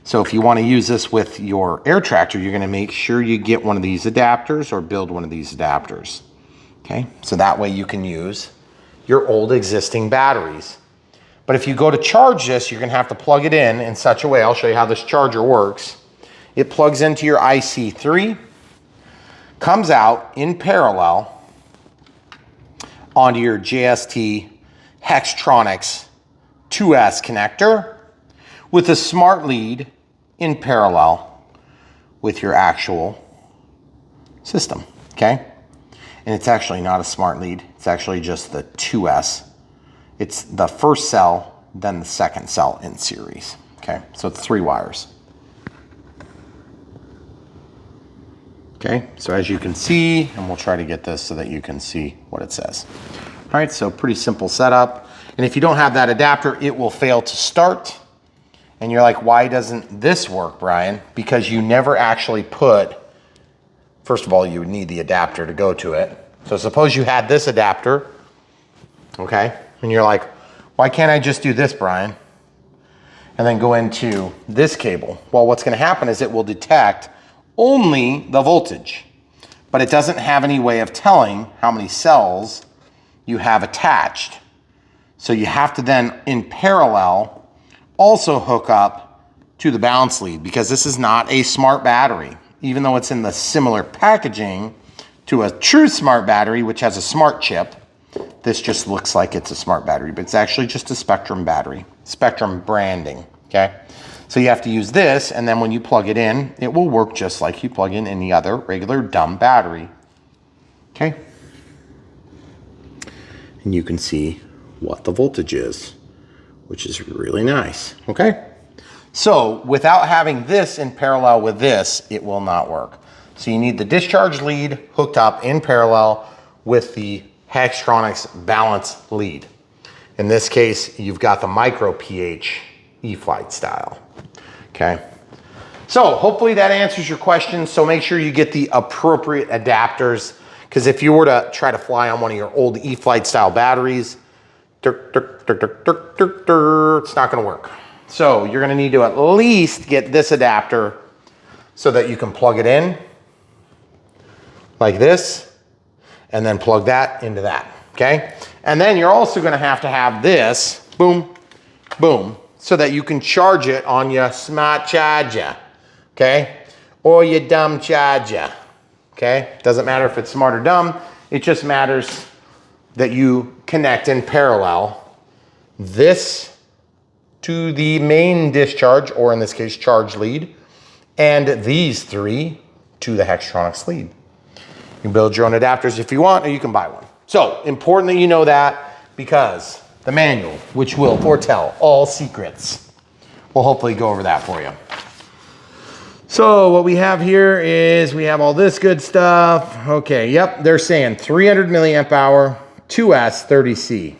So if you want to use this with your air tractor, you're going to make sure you get one of these adapters or build one of these adapters. Okay, so that way you can use your old existing batteries. But if you go to charge this, you're going to have to plug it in such a way. I'll show you how this charger works. It plugs into your IC3, comes out in parallel onto your JST Hextronics 2S connector with a smart lead in parallel with your actual system, okay? And it's actually not a smart lead. It's actually just the 2S. It's the first cell, then the second cell in series, okay? So it's 3 wires. Okay, so as you can see, and we'll try to get this so that you can see what it says. All right, so pretty simple setup. And if you don't have that adapter, it will fail to start. And you're like, why doesn't this work, Brian? Because you never actually put, first of all, you would need the adapter to go to it. So suppose you had this adapter, okay? And you're like, why can't I just do this, Brian? And then go into this cable. Well, what's gonna happen is it will detect only the voltage, but it doesn't have any way of telling how many cells you have attached. So you have to then, in parallel, also hook up to the balance lead, because this is not a smart battery. Even though it's in the similar packaging to a true smart battery, which has a smart chip, this just looks like it's a smart battery, but it's actually just a Spectrum battery, Spectrum branding, okay? So you have to use this, and then when you plug it in, it will work just like you plug in any other regular dumb battery. Okay? And you can see what the voltage is, which is really nice. Okay? So without having this in parallel with this, it will not work. So you need the discharge lead hooked up in parallel with the Hextronics balance lead. In this case, you've got the micro pH E-flite style. Okay, so hopefully that answers your question. So make sure you get the appropriate adapters, because if you were to try to fly on one of your old E-flite style batteries, it's not going to work. So you're going to need to at least get this adapter so that you can plug it in like this, and then plug that into that, okay? And then you're also going to have this, boom, boom, so that you can charge it on your smart charger, okay? Or your dumb charger, okay? Doesn't matter if it's smart or dumb, it just matters that you connect in parallel this to the main discharge, or in this case, charge lead, and these 3 to the Hextronics lead. You can build your own adapters if you want, or you can buy one. So, important that you know that, because the manual, which will foretell all secrets, will hopefully go over that for you. So what we have here is we have all this good stuff. Okay, yep, they're saying 300 milliamp hour, 2S 30C,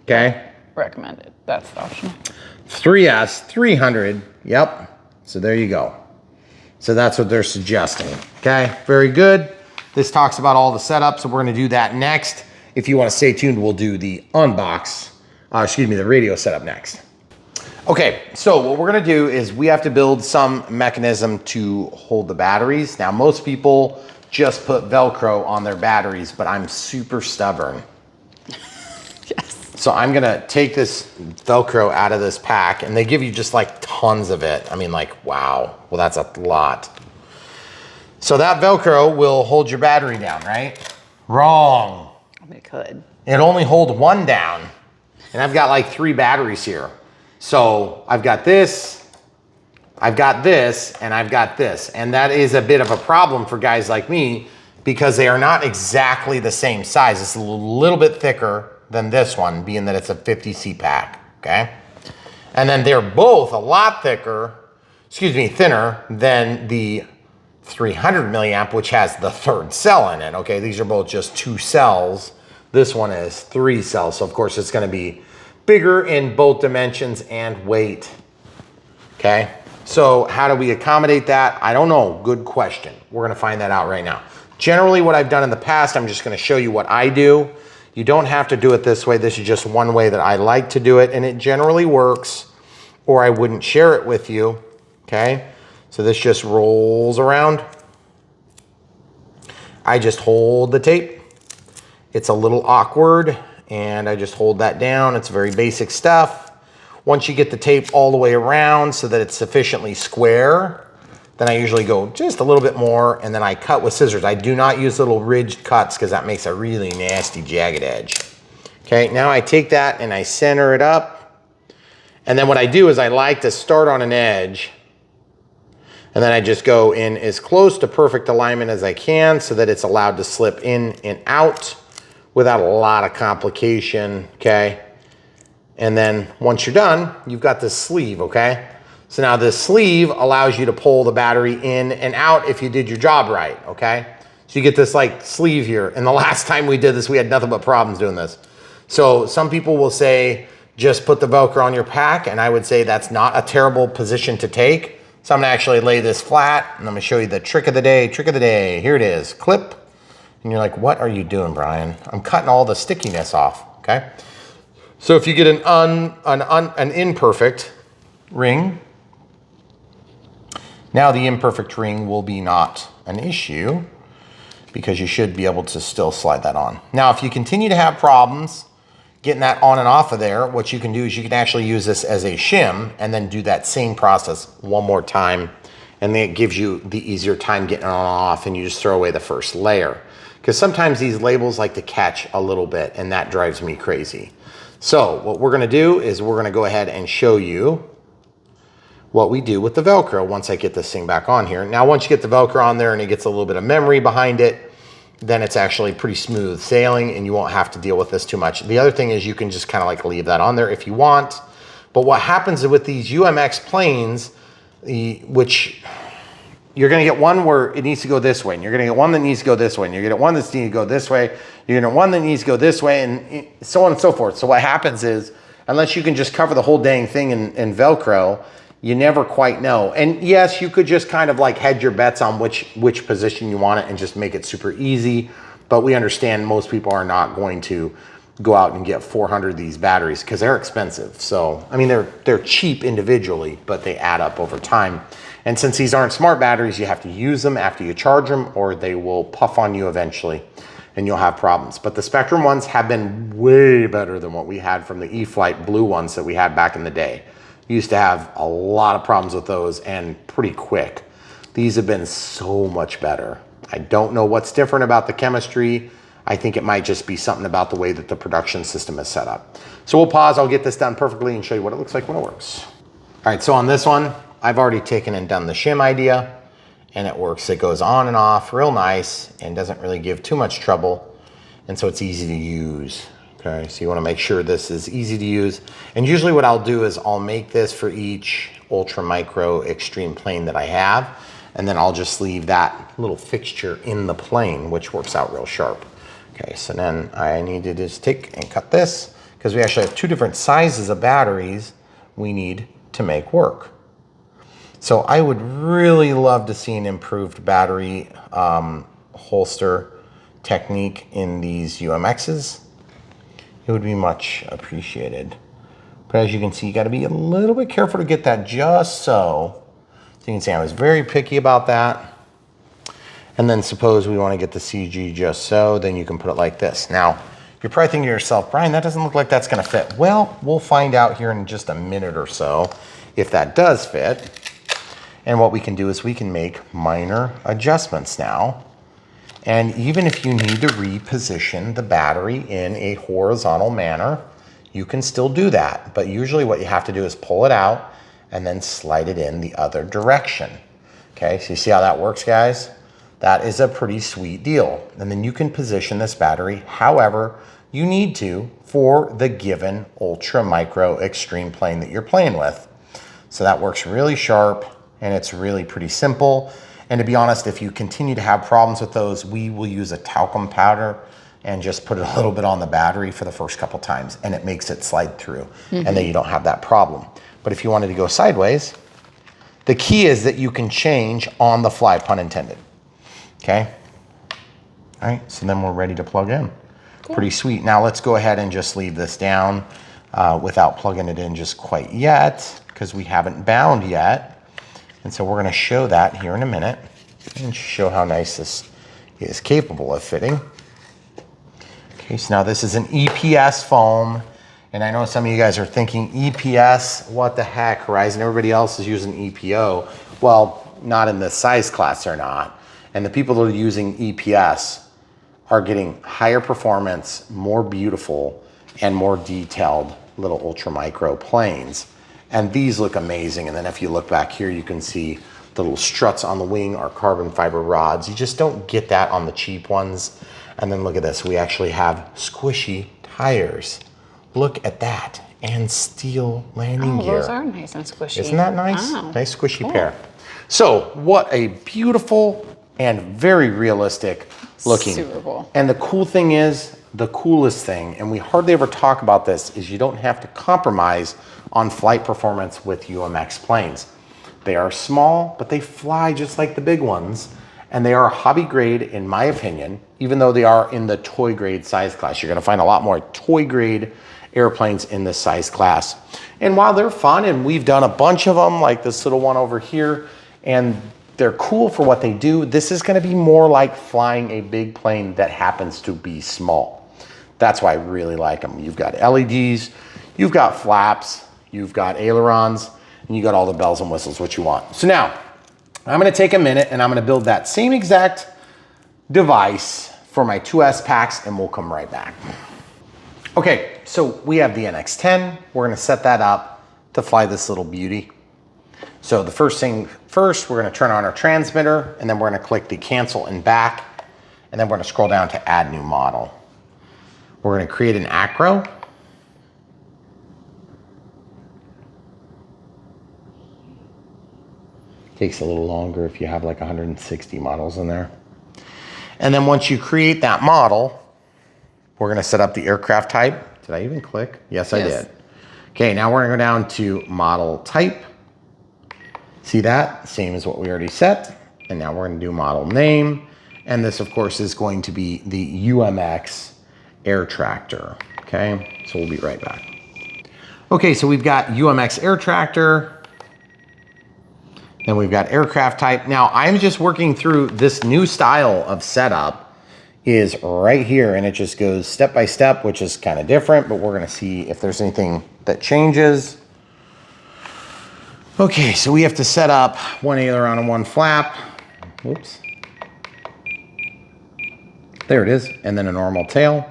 okay? Recommended, that's the option. 3S 300, yep, so there you go. So that's what they're suggesting, okay? Very good. This talks about all the setup, so we're gonna do that next. If you wanna stay tuned, we'll do the unbox, the radio setup next. Okay, so what we're gonna do is we have to build some mechanism to hold the batteries. Now, most people just put Velcro on their batteries, but I'm super stubborn. Yes. So I'm gonna take this Velcro out of this pack, and they give you just like tons of it. I mean, like, wow, well, that's a lot. So that Velcro will hold your battery down, right? Wrong. It could. It'll only hold one down. And I've got like 3 batteries here. So I've got this, I've got this, and I've got this. And that is a bit of a problem for guys like me, because they are not exactly the same size. It's a little bit thicker than this one, being that it's a 50C pack, okay? And then they're both a lot thinner than the 300 milliamp, which has the 3rd cell in it, okay? These are both just 2 cells. This one is 3 cells, so of course it's gonna be bigger in both dimensions and weight, okay? So how do we accommodate that? I don't know, good question. We're gonna find that out right now. Generally what I've done in the past, I'm just gonna show you what I do. You don't have to do it this way. This is just one way that I like to do it, and it generally works, or I wouldn't share it with you, okay? So this just rolls around. I just hold the tape. It's a little awkward, and I just hold that down. It's very basic stuff. Once you get the tape all the way around so that it's sufficiently square, then I usually go just a little bit more, and then I cut with scissors. I do not use little ridged cuts because that makes a really nasty jagged edge. Okay, now I take that and I center it up. And then what I do is I like to start on an edge, and then I just go in as close to perfect alignment as I can so that it's allowed to slip in and out without a lot of complication, okay? And then once you're done, you've got this sleeve, okay? So now this sleeve allows you to pull the battery in and out if you did your job right, okay? So you get this like sleeve here. And the last time we did this, we had nothing but problems doing this. So some people will say, just put the Velcro on your pack. And I would say that's not a terrible position to take. So I'm gonna actually lay this flat and I'm gonna show you the trick of the day. Trick of the day, here it is, clip. And you're like, what are you doing, Brian? I'm cutting all the stickiness off, okay? So if you get an imperfect ring, now the imperfect ring will be not an issue because you should be able to still slide that on. Now, if you continue to have problems getting that on and off of there, what you can do is you can actually use this as a shim and then do that same process one more time. And then it gives you the easier time getting on and off, and you just throw away the first layer. Because sometimes these labels like to catch a little bit, and that drives me crazy. So what we're gonna do is we're gonna go ahead and show you what we do with the Velcro once I get this thing back on here. Now, once you get the Velcro on there and it gets a little bit of memory behind it, then it's actually pretty smooth sailing and you won't have to deal with this too much. The other thing is you can just kind of like leave that on there if you want. But what happens with these UMX planes, which you're gonna get one where it needs to go this way, and you're gonna get one that needs to go this way, and you're gonna get one that needs to go this way, you're gonna get one that needs to go this way, and so on and so forth. So what happens is, unless you can just cover the whole dang thing in Velcro, you never quite know. And yes, you could just kind of like hedge your bets on which position you want it and just make it super easy. But we understand most people are not going to go out and get 400 of these batteries because they're expensive. So, I mean, they're cheap individually, but they add up over time. And since these aren't smart batteries, you have to use them after you charge them or they will puff on you eventually and you'll have problems. But the Spectrum ones have been way better than what we had from the E-flite blue ones that we had back in the day. We used to have a lot of problems with those and pretty quick. These have been so much better. I don't know what's different about the chemistry. I think it might just be something about the way that the production system is set up. So we'll pause, I'll get this done perfectly and show you what it looks like when it works. All right, so on this one, I've already taken and done the shim idea and it works. It goes on and off real nice and doesn't really give too much trouble. And so it's easy to use. Okay, so you want to make sure this is easy to use. And usually what I'll do is I'll make this for each ultra micro extreme plane that I have. And then I'll just leave that little fixture in the plane, which works out real sharp. Okay, so then I need to just take and cut this because we actually have two different sizes of batteries we need to make work. So I would really love to see an improved battery holster technique in these UMXs. It would be much appreciated. But as you can see, you gotta be a little bit careful to get that just so. So you can see I was very picky about that. And then suppose we wanna get the CG just so, then you can put it like this. Now, you're probably thinking to yourself, Brian, that doesn't look like that's gonna fit. Well, we'll find out here in just a minute or so if that does fit. And what we can do is we can make minor adjustments now. And even if you need to reposition the battery in a horizontal manner, you can still do that. But usually what you have to do is pull it out and then slide it in the other direction. Okay, so you see how that works, guys? That is a pretty sweet deal. And then you can position this battery however you need to for the given ultra micro extreme plane that you're playing with. So that works really sharp and it's really pretty simple. And to be honest, if you continue to have problems with those, we will use a talcum powder and just put a little bit on the battery for the first couple times and it makes it slide through. And then you don't have that problem. But if you wanted to go sideways, the key is that you can change on the fly, pun intended. Okay? All right, so then we're ready to plug in. Cool. Pretty sweet. Now let's go ahead and just leave this down without plugging it in just quite yet, because we haven't bound yet. And so we're gonna show that here in a minute and show how nice this is capable of fitting. Okay, so now this is an EPS foam. And I know some of you guys are thinking, EPS, what the heck? Horizon, everybody else is using EPO. Well, not in this size class, they're not. And the people that are using EPS are getting higher performance, more beautiful, and more detailed little ultra micro planes. And these look amazing. And then if you look back here, you can see the little struts on the wing are carbon fiber rods. You just don't get that on the cheap ones. And then look at this, we actually have squishy tires. Look at that, and steel landing gear. Those are nice and squishy. Isn't that nice? Wow. Nice squishy pair. So what a beautiful and very realistic looking. Super cool. And the cool thing is, the coolest thing, and we hardly ever talk about this, is you don't have to compromise on flight performance with UMX planes. They are small, but they fly just like the big ones. And they are hobby grade, in my opinion, even though they are in the toy grade size class. You're gonna find a lot more toy grade airplanes in this size class. And while they're fun, and we've done a bunch of them, like this little one over here, and they're cool for what they do, this is gonna be more like flying a big plane that happens to be small. That's why I really like them. You've got LEDs, you've got flaps, you've got ailerons, and you got all the bells and whistles, what you want. So now, I'm gonna take a minute and I'm gonna build that same exact device for my 2S packs, and we'll come right back. Okay, so we have the NX10. We're gonna set that up to fly this little beauty. So the first thing first, we're gonna turn on our transmitter, and then we're gonna click the cancel and back, and then we're gonna scroll down to add new model. We're gonna create an acro. Takes a little longer if you have like 160 models in there. And then once you create that model, we're gonna set up the aircraft type. Did I even click? Yes, I did. Okay, now we're gonna go down to model type. See that? Same as what we already set. And now we're gonna do model name. And this, of course, is going to be the UMX airtractor. Okay, so we'll be right back. Okay, so we've got UMX airtractor. Then we've got aircraft type. Now I'm just working through this new style of setup is right here, and it just goes step by step, which is kind of different, but we're gonna see if there's anything that changes. Okay, so we have to set up one aileron and one flap. Oops. There it is, and then a normal tail.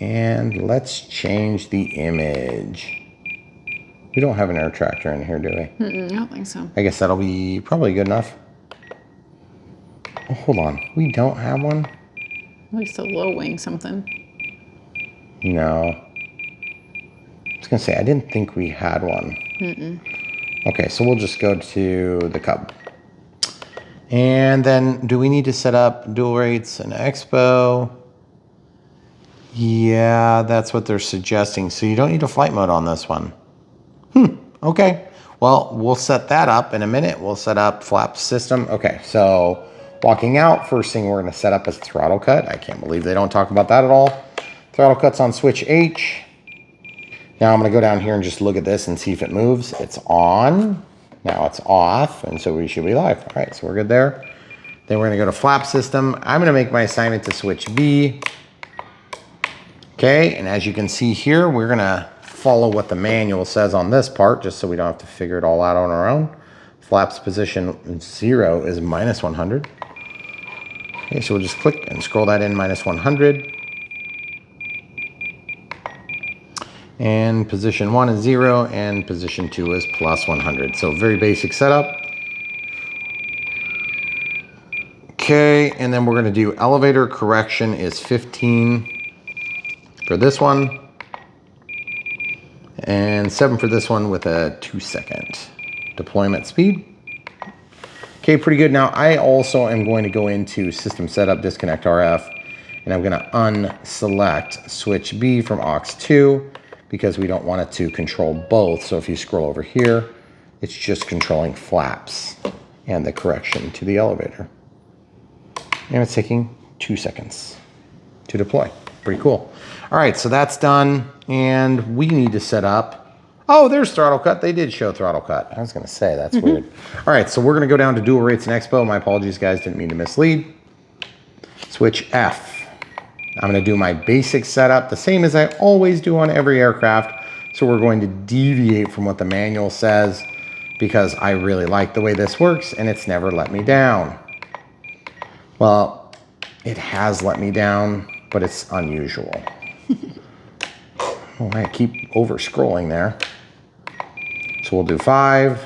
And let's change the image. We don't have an airtractor in here, do we? I don't think so. I guess that'll be probably good enough. Oh, hold on, we don't have one? At least a low wing something. No. I was gonna say, I didn't think we had one. Okay, so we'll just go to the Cub. And then do we need to set up dual rates and expo? Yeah, that's what they're suggesting. So you don't need a flight mode on this one. Okay, well, we'll set that up in a minute. We'll set up flap system. Okay, so walking out, first thing we're gonna set up is throttle cut. I can't believe they don't talk about that at all. Throttle cut's on switch H. Now I'm gonna go down here and just look at this and see if it moves. It's on, now it's off, and so we should be live. All right, so we're good there. Then we're gonna go to flap system. I'm gonna make my assignment to switch B. Okay, and as you can see here, we're gonna follow what the manual says on this part, just so we don't have to figure it all out on our own. Flaps position 0 is minus 100. Okay, so we'll just click and scroll that in, minus 100. And position 1 is 0, and position 2 is plus 100. So very basic setup. Okay, and then we're gonna do elevator correction is 15 for this one. And 7 for this one with a 2-second deployment speed. Okay, pretty good. Now I also am going to go into system setup, disconnect RF, and I'm gonna unselect switch B from aux 2 because we don't want it to control both. So if you scroll over here, it's just controlling flaps and the correction to the elevator. And it's taking 2 seconds to deploy. Pretty cool. All right, so that's done, and we need to set up. Oh, there's throttle cut. They did show throttle cut. I was gonna say, that's weird. All right, so we're gonna go down to dual rates and expo. My apologies, guys, didn't mean to mislead. Switch F. I'm gonna do my basic setup, the same as I always do on every aircraft. So we're going to deviate from what the manual says because I really like the way this works and it's never let me down. Well, it has let me down, but it's unusual. Oh, I keep over scrolling there. So we'll do 5,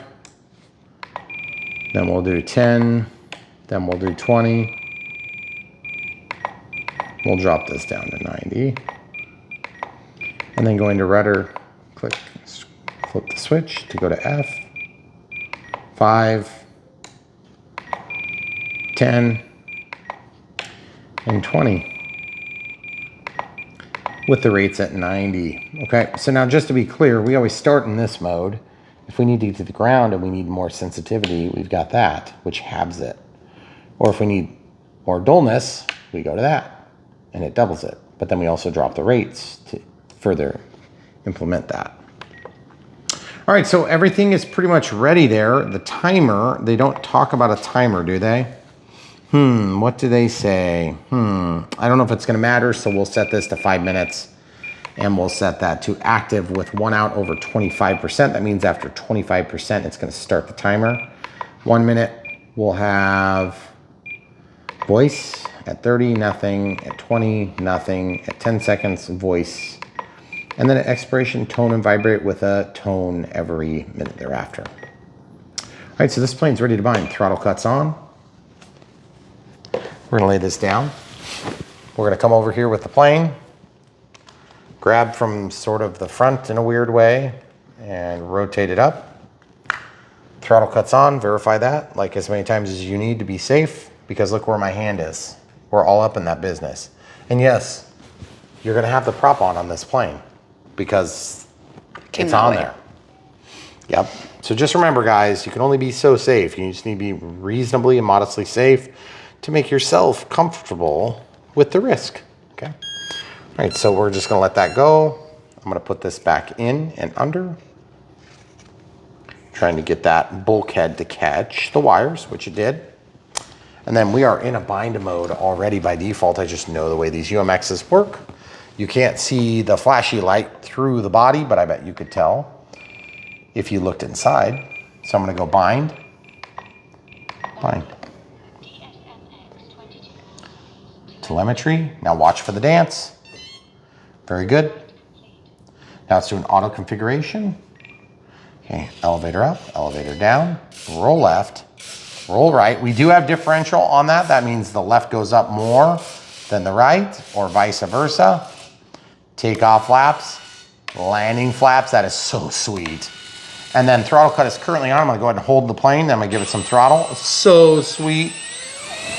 then we'll do 10, then we'll do 20. We'll drop this down to 90. And then go into rudder, click, flip the switch to go to F, 5, 10, and 20. With the rates at 90. Okay, so now just to be clear, we always start in this mode. If we need to get to the ground and we need more sensitivity, we've got that, which halves it. Or if we need more dullness, we go to that, and it doubles it. But then we also drop the rates to further implement that. All right, so everything is pretty much ready there. The timer, they don't talk about a timer, do they? What do they say? I don't know if it's gonna matter, so we'll set this to 5 minutes and we'll set that to active with 1 out over 25%. That means after 25%, it's gonna start the timer. 1 minute, we'll have voice. At 30, nothing. At 20, nothing. At 10 seconds, voice. And then at expiration, tone and vibrate with a tone every minute thereafter. All right, so this plane's ready to bind. Throttle cuts on. We're gonna lay this down. We're gonna come over here with the plane, grab from sort of the front in a weird way, and rotate it up. Throttle cuts on, verify that, like as many times as you need to be safe, because look where my hand is. We're all up in that business. And yes, you're gonna have the prop on this plane because it's on there. Yep. So just remember, guys, you can only be so safe. You just need to be reasonably and modestly safe to make yourself comfortable with the risk, okay? All right, so we're just gonna let that go. I'm gonna put this back in and under. Trying to get that bulkhead to catch the wires, which it did. And then we are in a bind mode already by default. I just know the way these UMXs work. You can't see the flashy light through the body, but I bet you could tell if you looked inside. So I'm gonna go bind, bind. Telemetry, now watch for the dance. Very good. Now let's do an auto configuration. Okay, elevator up, elevator down, roll left, roll right. We do have differential on that. That means the left goes up more than the right, or vice versa. Takeoff flaps, landing flaps, that is so sweet. And then throttle cut is currently on. I'm gonna go ahead and hold the plane, then I'm gonna give it some throttle. So sweet.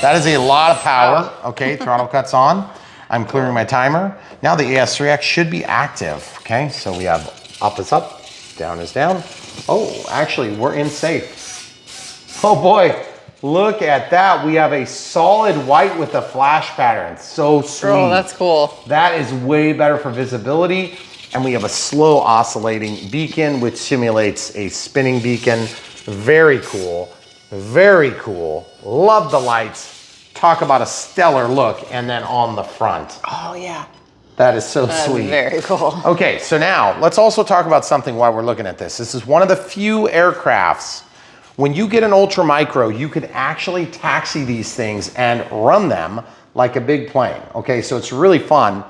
That is a lot of power. Okay, throttle cut's on. I'm clearing my timer. Now the AS3X should be active, okay? So we have up is up, down is down. Oh, actually, we're in safe. Oh boy, look at that. We have a solid white with a flash pattern. So sweet. Oh, that's cool. That is way better for visibility. And we have a slow oscillating beacon, which simulates a spinning beacon. Very cool, very cool. Love the lights. Talk about a stellar look. And then on the front. Oh yeah. That is so sweet. Very cool. Okay, so now let's also talk about something while we're looking at this. This is one of the few aircrafts. When you get an ultra micro, you can actually taxi these things and run them like a big plane. Okay, so it's really fun,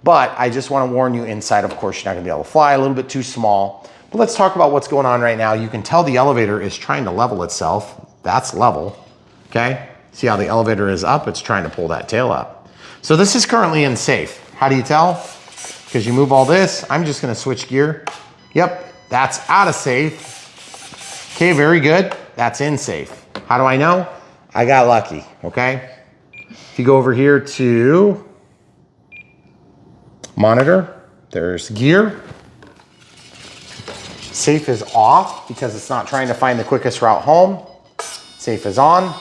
but I just want to warn you inside, of course, you're not going to be able to fly, a little bit too small. But let's talk about what's going on right now. You can tell the elevator is trying to level itself. That's level, okay? See how the elevator is up? It's trying to pull that tail up. So this is currently in safe. How do you tell? Because you move all this. I'm just gonna switch gear. Yep, that's out of safe. Okay, very good. That's in safe. How do I know? I got lucky, okay? If you go over here to monitor, there's gear. Safe is off because it's not trying to find the quickest route home. Safe is on.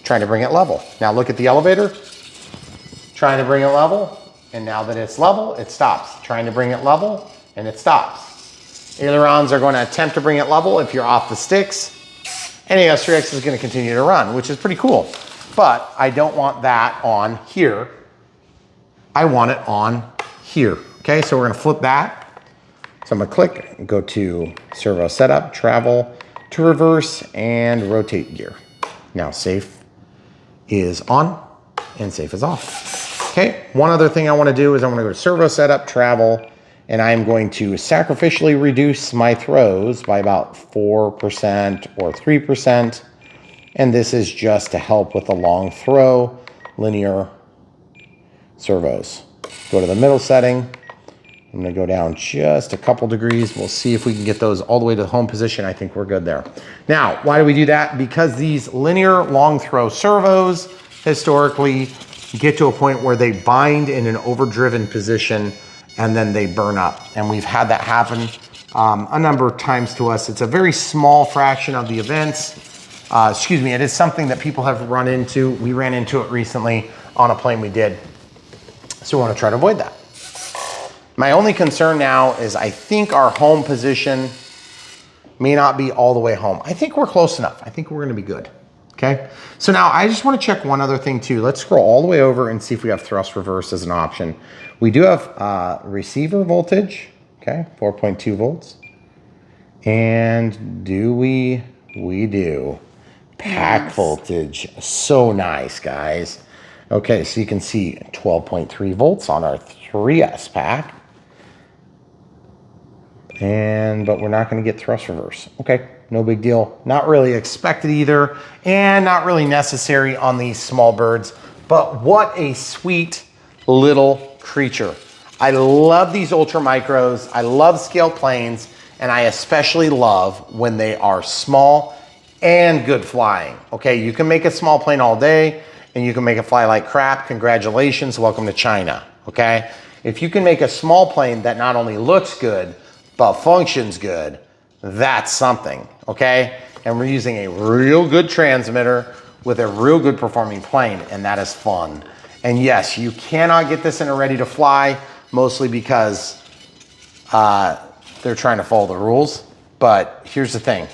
trying to bring it level. Now look at the elevator, trying to bring it level, and now that it's level, it stops. Trying to bring it level, and it stops. Ailerons are going to attempt to bring it level if you're off the sticks. And AS3X is going to continue to run, which is pretty cool. But I don't want that on here. I want it on here. Okay, so we're going to flip that. So I'm going to click and go to servo setup, travel to reverse, and rotate gear. Now safe is on and safe is off. Okay, one other thing I want to do is I want to go to servo setup, travel, and I'm going to sacrificially reduce my throws by about 4% or 3%. And this is just to help with the long throw, linear servos. Go to the middle setting. I'm gonna go down just a couple degrees. We'll see if we can get those all the way to the home position. I think we're good there. Now, why do we do that? Because these linear long throw servos historically get to a point where they bind in an overdriven position and then they burn up. And we've had that happen a number of times to us. It's a very small fraction of the events. It is something that people have run into. We ran into it recently on a plane we did. So we want to try to avoid that. My only concern now is I think our home position may not be all the way home. I think we're close enough. I think we're going to be good. Okay. So now I just want to check one other thing too. Let's scroll all the way over and see if we have thrust reverse as an option. We do have receiver voltage. Okay. 4.2 volts. And do we? We do. Pack voltage. So nice, guys. Okay. So you can see 12.3 volts on our 3S pack. But we're not going to get thrust reverse. Okay, no big deal. Not really expected either, and not really necessary on these small birds. But what a sweet little creature. I love these ultra micros. I love scale planes, and I especially love when they are small and good flying. Okay, you can make a small plane all day, and you can make it fly like crap. Congratulations, welcome to China. Okay, if you can make a small plane that not only looks good, but functions good, that's something, okay? And we're using a real good transmitter with a real good performing plane, and that is fun. And yes, you cannot get this in a ready to fly, mostly because they're trying to follow the rules. But here's the thing.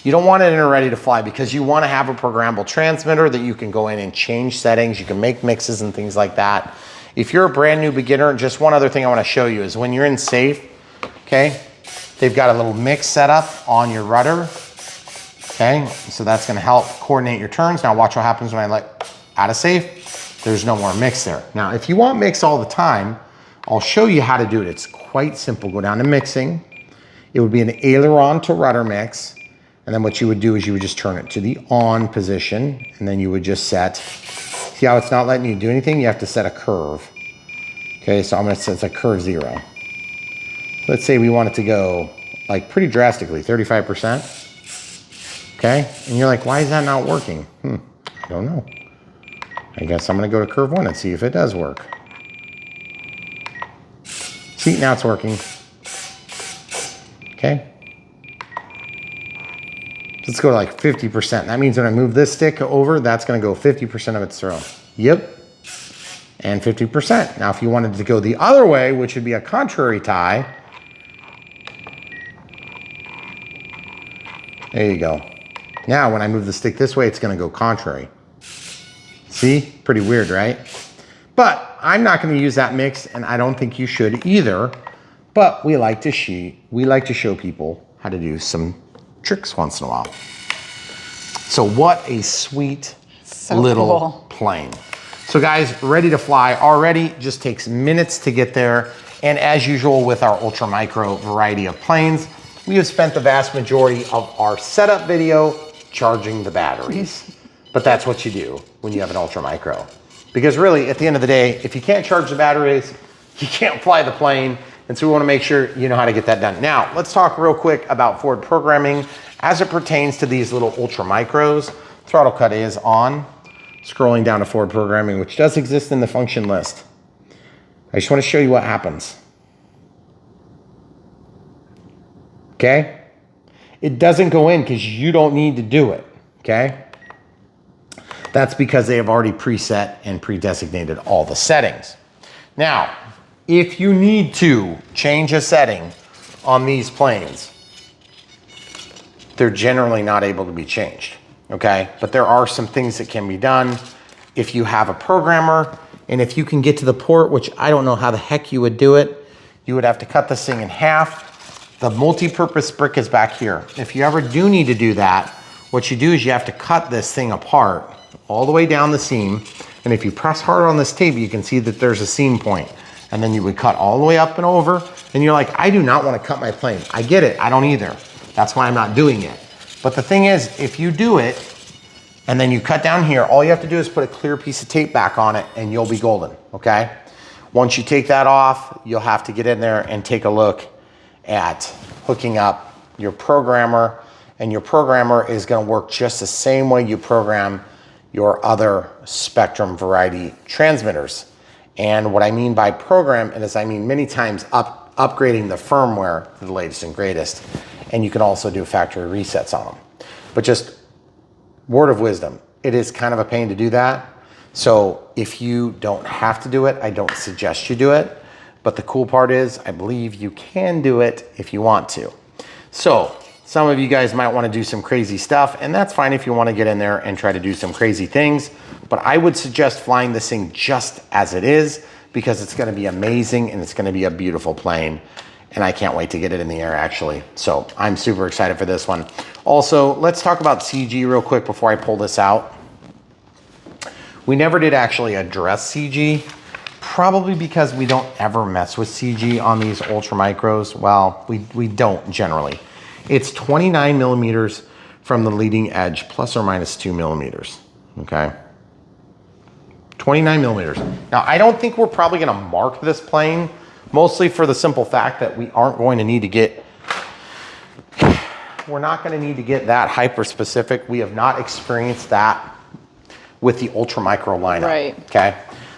You don't want it in a ready to fly because you want to have a programmable transmitter that you can go in and change settings. You can make mixes and things like that. If you're a brand new beginner, just one other thing I want to show you is when you're in safe, okay, they've got a little mix set up on your rudder. Okay, so that's going to help coordinate your turns. Now watch what happens when I let out of safe. There's no more mix there. Now, if you want mix all the time, I'll show you how to do it. It's quite simple. Go down to mixing. It would be an aileron to rudder mix. And then what you would do is you would just turn it to the on position. And then you would just set, see how it's not letting you do anything? You have to set a curve. Okay, so I'm going to set a curve 0. Let's say we want it to go like pretty drastically, 35%. Okay, and you're like, why is that not working? I don't know. I guess I'm gonna go to curve 1 and see if it does work. See, now it's working. Okay. Let's go to like 50%. That means when I move this stick over, that's gonna go 50% of its throw. Yep. And 50%. Now, if you wanted to go the other way, which would be a contrary tie, there you go. Now, when I move the stick this way, it's going to go contrary. See? Pretty weird, right? But I'm not going to use that mix, and I don't think you should either. But we like to show people how to do some tricks once in a while. So what a sweet little plane. So guys, ready to fly already. Just takes minutes to get there. And as usual with our ultra micro variety of planes, we have spent the vast majority of our setup video charging the batteries. But that's what you do when you have an ultra micro. Because really, at the end of the day, if you can't charge the batteries, you can't fly the plane. And so we want to make sure you know how to get that done. Now, let's talk real quick about forward programming as it pertains to these little ultra micros. Throttle cut is on. Scrolling down to forward programming, which does exist in the function list. I just want to show you what happens. Okay? It doesn't go in because you don't need to do it. Okay? That's because they have already preset and pre-designated all the settings. Now, if you need to change a setting on these planes, they're generally not able to be changed, okay? But there are some things that can be done if you have a programmer, and if you can get to the port, which I don't know how the heck you would do it, you would have to cut this thing in half. The multi-purpose brick is back here. If you ever do need to do that, what you do is you have to cut this thing apart all the way down the seam, and if you press hard on this tape, you can see that there's a seam point. And then you would cut all the way up and over, and you're like, I do not want to cut my plane. I get it, I don't either. That's why I'm not doing it. But the thing is, if you do it, and then you cut down here, all you have to do is put a clear piece of tape back on it, and you'll be golden, okay? Once you take that off, you'll have to get in there and take a look at hooking up your programmer, and your programmer is gonna work just the same way you program your other Spectrum variety transmitters. And what I mean by program is I mean many times upgrading the firmware to the latest and greatest, and you can also do factory resets on them. But just word of wisdom, it is kind of a pain to do that. So if you don't have to do it, I don't suggest you do it. But the cool part is I believe you can do it if you want to. So some of you guys might want to do some crazy stuff, and that's fine if you want to get in there and try to do some crazy things. But I would suggest flying this thing just as it is, because it's going to be amazing and it's going to be a beautiful plane. And I can't wait to get it in the air, actually. So I'm super excited for this one. Also, let's talk about CG real quick before I pull this out. We never did actually address CG, probably because we don't ever mess with CG on these ultra micros. Well, we don't generally. It's 29 millimeters from the leading edge, plus or minus 2 millimeters, okay? 29 millimeters. Now, I don't think we're probably gonna mark this plane, mostly for the simple fact that we aren't going to need to get, we're not gonna need to get that hyper specific. We have not experienced that with the ultra micro lineup, right? Okay.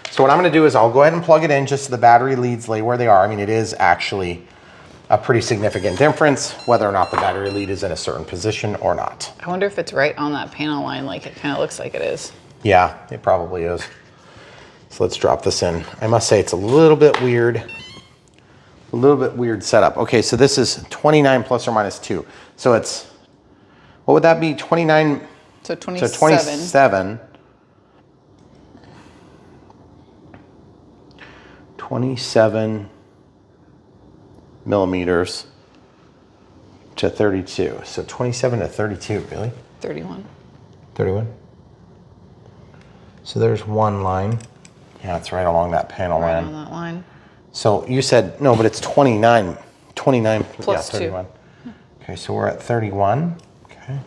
So what I'm gonna do is I'll go ahead and plug it in just so the battery leads lay where they are. I mean, it is actually a pretty significant difference whether or not the battery lead is in a certain position or not. I wonder if it's right on that panel line like it kind of looks like it is. Yeah, it probably is. So let's drop this in. I must say it's a little bit weird setup. Okay, so this is 29 plus or minus 2. So it's, what would that be? 29, so 27. So 27. 27 millimeters to 32. So 27 to 32, really? 31. 31? So there's one line. Yeah, it's right along that panel line. Right on that line. So you said, no, but it's 29. 29 plus yeah, 31. 2. Okay, so we're at 31. Okay.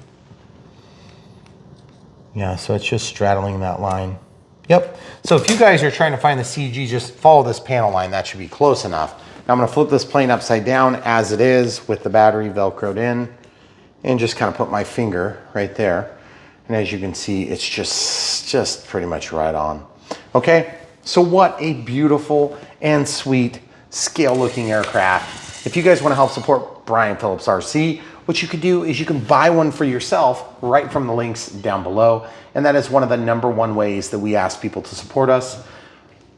Yeah, so it's just straddling that line. Yep. So if you guys are trying to find the CG, just follow this panel line. That should be close enough. Now I'm going to flip this plane upside down as it is with the battery velcroed in and just kind of put my finger right there. And as you can see, it's just pretty much right on. Okay, so what a beautiful and sweet scale looking aircraft. If you guys want to help support Brian Phillips RC, what you could do is you can buy one for yourself right from the links down below. And that is one of the #1 ways that we ask people to support us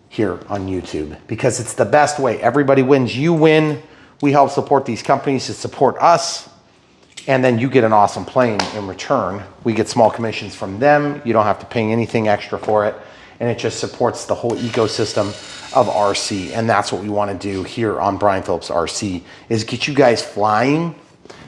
here on YouTube, because it's the best way. Everybody wins, you win. We help support these companies to support us, and then you get an awesome plane in return. We get small commissions from them. You don't have to pay anything extra for it, and it just supports the whole ecosystem of RC. And that's what we want to do here on Brian Phillips RC, is get you guys flying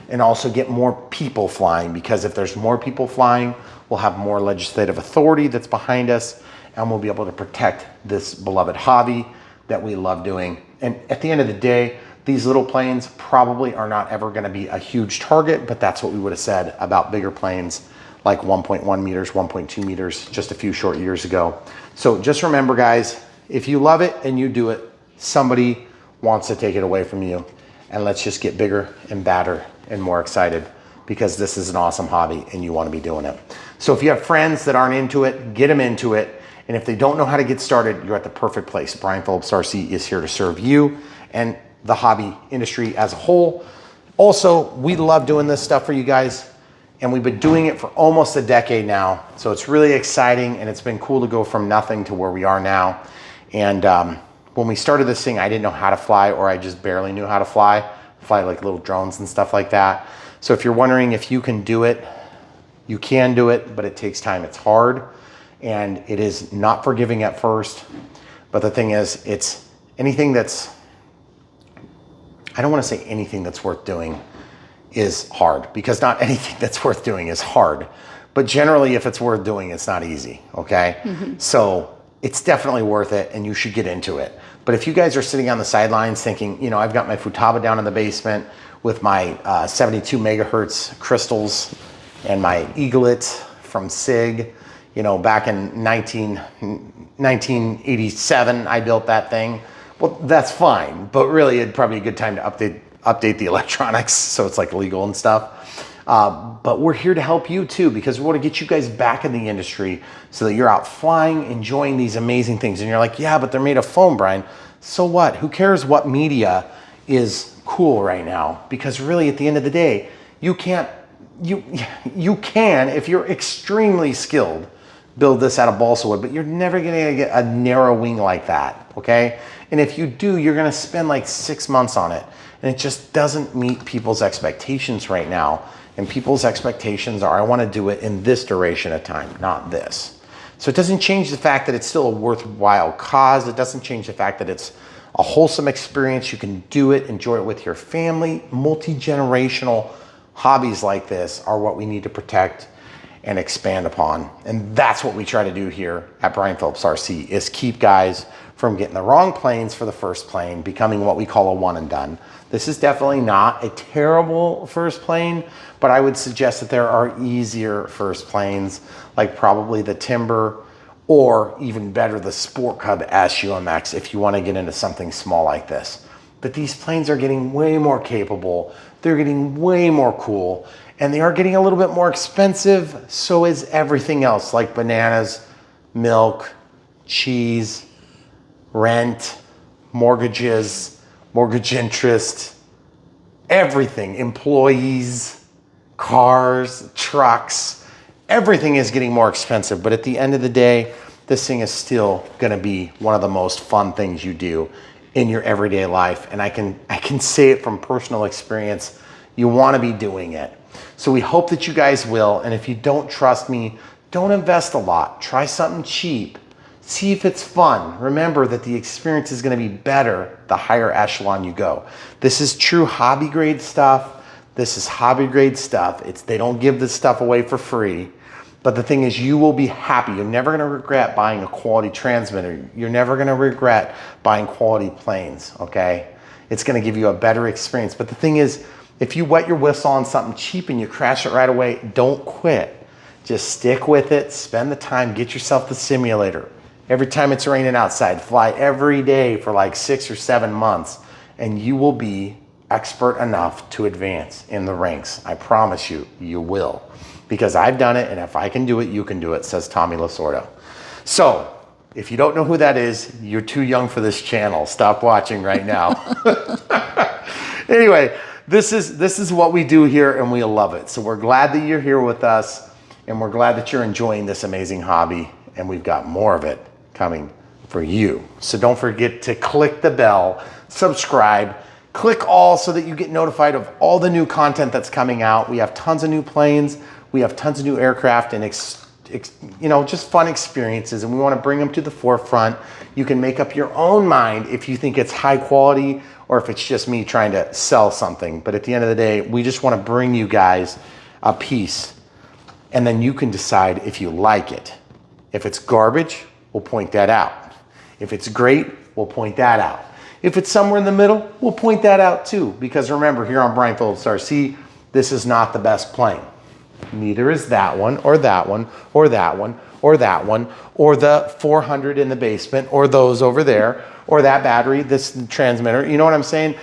and also get more people flying, because if there's more people flying, we'll have more legislative authority that's behind us, and we'll be able to protect this beloved hobby that we love doing. And at the end of the day, these little planes probably are not ever going to be a huge target, but that's what we would have said about bigger planes like 1.1 meters, 1.2 meters just a few short years ago. So just remember, guys, if you love it and you do it, somebody wants to take it away from you. And let's just get bigger and badder and more excited, because this is an awesome hobby and you want to be doing it. So if you have friends that aren't into it, get them into it. And if they don't know how to get started, you're at the perfect place. Brian Phillips RC is here to serve you and the hobby industry as a whole. Also, we love doing this stuff for you guys. And we've been doing it for almost a decade now. So it's really exciting, and it's been cool to go from nothing to where we are now. And when we started this thing, I didn't know how to fly, or I just barely knew how to fly like little drones and stuff like that. So if you're wondering if you can do it, you can do it, but it takes time. It's hard, and it is not forgiving at first. But the thing is, it's anything that's, I don't want to say anything that's worth doing is hard, because not anything that's worth doing is hard. But generally, if it's worth doing, it's not easy, okay? So it's definitely worth it, and you should get into it. But if you guys are sitting on the sidelines thinking, you know, I've got my Futaba down in the basement with my 72 megahertz crystals and my eaglet from SIG, you know, back in 1987, I built that thing. Well, that's fine, but really it'd probably be a good time to update the electronics so it's like legal and stuff. But we're here to help you too, because we want to get you guys back in the industry so that you're out flying, enjoying these amazing things. And you're like, yeah, but they're made of foam, Brian. So what? Who cares what media is cool right now? Because really, at the end of the day, you can, if you're extremely skilled, build this out of balsa wood, but you're never gonna get a narrow wing like that, okay? And if you do, you're gonna spend like 6 months on it. And it just doesn't meet people's expectations right now. And people's expectations are, I want to do it in this duration of time, not this. So it doesn't change the fact that it's still a worthwhile cause. It doesn't change the fact that it's a wholesome experience. You can do it, enjoy it with your family. Multi-generational hobbies like this are what we need to protect and expand upon. And that's what we try to do here at Brian Phillips RC, is keep guys from getting the wrong planes for the first plane, becoming what we call a one and done. This is definitely not a terrible first plane, but I would suggest that there are easier first planes, like probably the Timber, or even better, the Sport Cub S UMX, if you want to get into something small like this. But these planes are getting way more capable, they're getting way more cool, and they are getting a little bit more expensive. So is everything else, like bananas, milk, cheese, rent, mortgages, mortgage interest, everything, employees, cars, trucks, everything is getting more expensive. But at the end of the day, this thing is still gonna be one of the most fun things you do in your everyday life. And I can say it from personal experience, you wanna be doing it. So we hope that you guys will. And if you don't trust me, don't invest a lot. Try something cheap. See if it's fun. Remember that the experience is going to be better the higher echelon you go. This is true hobby grade stuff. This is hobby grade stuff. They don't give this stuff away for free. But the thing is, you will be happy. You're never going to regret buying a quality transmitter. You're never going to regret buying quality planes, okay? It's going to give you a better experience. But the thing is, if you wet your whistle on something cheap and you crash it right away, don't quit. Just stick with it. Spend the time. Get yourself the simulator. Every time it's raining outside, fly every day for like 6 or 7 months, and you will be expert enough to advance in the ranks. I promise you, you will. Because I've done it, and if I can do it, you can do it, says Tommy Lasorda. So, if you don't know who that is, you're too young for this channel. Stop watching right now. Anyway, this is what we do here, and we love it. So we're glad that you're here with us, and we're glad that you're enjoying this amazing hobby, and we've got more of it coming for you. So don't forget to click the bell, subscribe, click all so that you get notified of all the new content that's coming out. We have tons of new planes, we have tons of new aircraft, and just fun experiences, and we want to bring them to the forefront. You can make up your own mind if you think it's high quality or if it's just me trying to sell something. But at the end of the day, we just want to bring you guys a piece, and then you can decide if you like it. If it's garbage, we'll point that out. If it's great, we'll point that out. If it's somewhere in the middle, we'll point that out too. Because remember, here on Brian Phillips RC, this is not the best plane. Neither is that one, or that one, or that one, or that one, or the 400 in the basement, or those over there, or that battery, this transmitter. You know what I'm saying?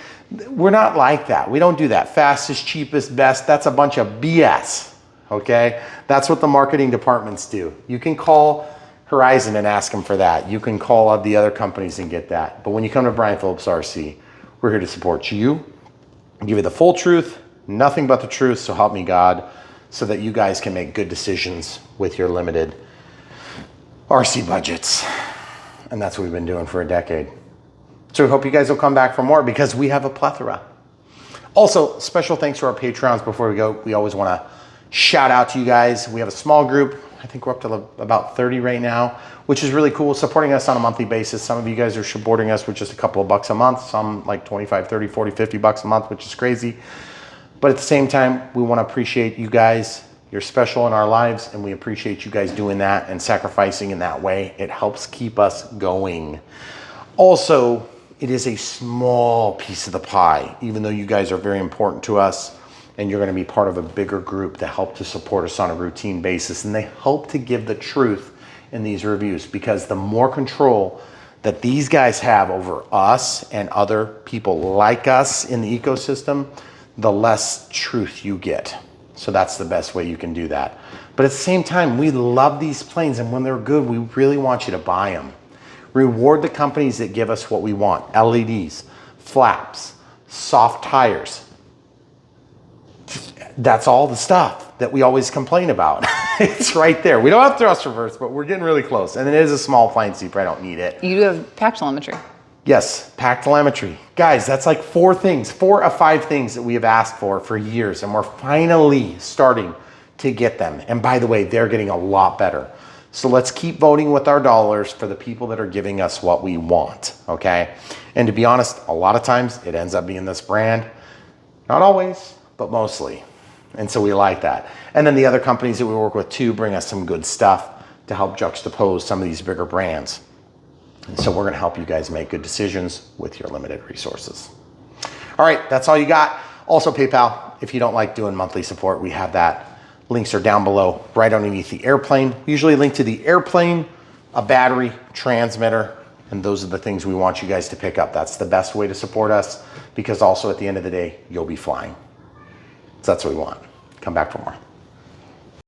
We're not like that. We don't do that. Fastest, cheapest, best. That's a bunch of BS, okay? That's what the marketing departments do. You can call Horizon and ask them for that. You can call up the other companies and get that. But when you come to Brian Phillips RC, we're here to support you, give you the full truth, nothing but the truth, so help me God. so that you guys can make good decisions with your limited RC budgets. And that's what we've been doing for a decade. So we hope you guys will come back for more because we have a plethora. Also, special thanks to our Patreons before we go. We always want to shout out to you guys. We have a small group. I think we're up to about 30 right now, which is really cool, supporting us on a monthly basis. Some of you guys are supporting us with just a couple of bucks a month, some like 25, 30, 40, 50 bucks a month, which is crazy. But at the same time, we want to appreciate you guys. You're special in our lives, and we appreciate you guys doing that and sacrificing in that way. It helps keep us going. Also, it is a small piece of the pie, even though you guys are very important to us, and you're going to be part of a bigger group to help to support us on a routine basis. And they help to give the truth in these reviews, because the more control that these guys have over us and other people like us in the ecosystem, the less truth you get. So that's the best way you can do that. But at the same time, we love these planes, and when they're good, we really want you to buy them. Reward the companies that give us what we want: LEDs, flaps, soft tires. That's all the stuff that we always complain about. It's right there. We don't have thrust reverse, but we're getting really close. And it is a small plane, so you probably don't need it. You do have pack telemetry. Yes, pack telemetry. Guys, that's like 4 of 5 things that we have asked for years, and we're finally starting to get them. And by the way, they're getting a lot better. So let's keep voting with our dollars for the people that are giving us what we want, okay? And to be honest, a lot of times it ends up being this brand. Not always, but mostly. And so we like that. And then the other companies that we work with too bring us some good stuff to help juxtapose some of these bigger brands. And so we're gonna help you guys make good decisions with your limited resources. All right, that's all you got. Also PayPal, if you don't like doing monthly support, we have that. Links are down below, right underneath the airplane. We usually link to the airplane, a battery, transmitter, and those are the things we want you guys to pick up. That's the best way to support us, because also at the end of the day, you'll be flying. So that's what we want. Come back for more.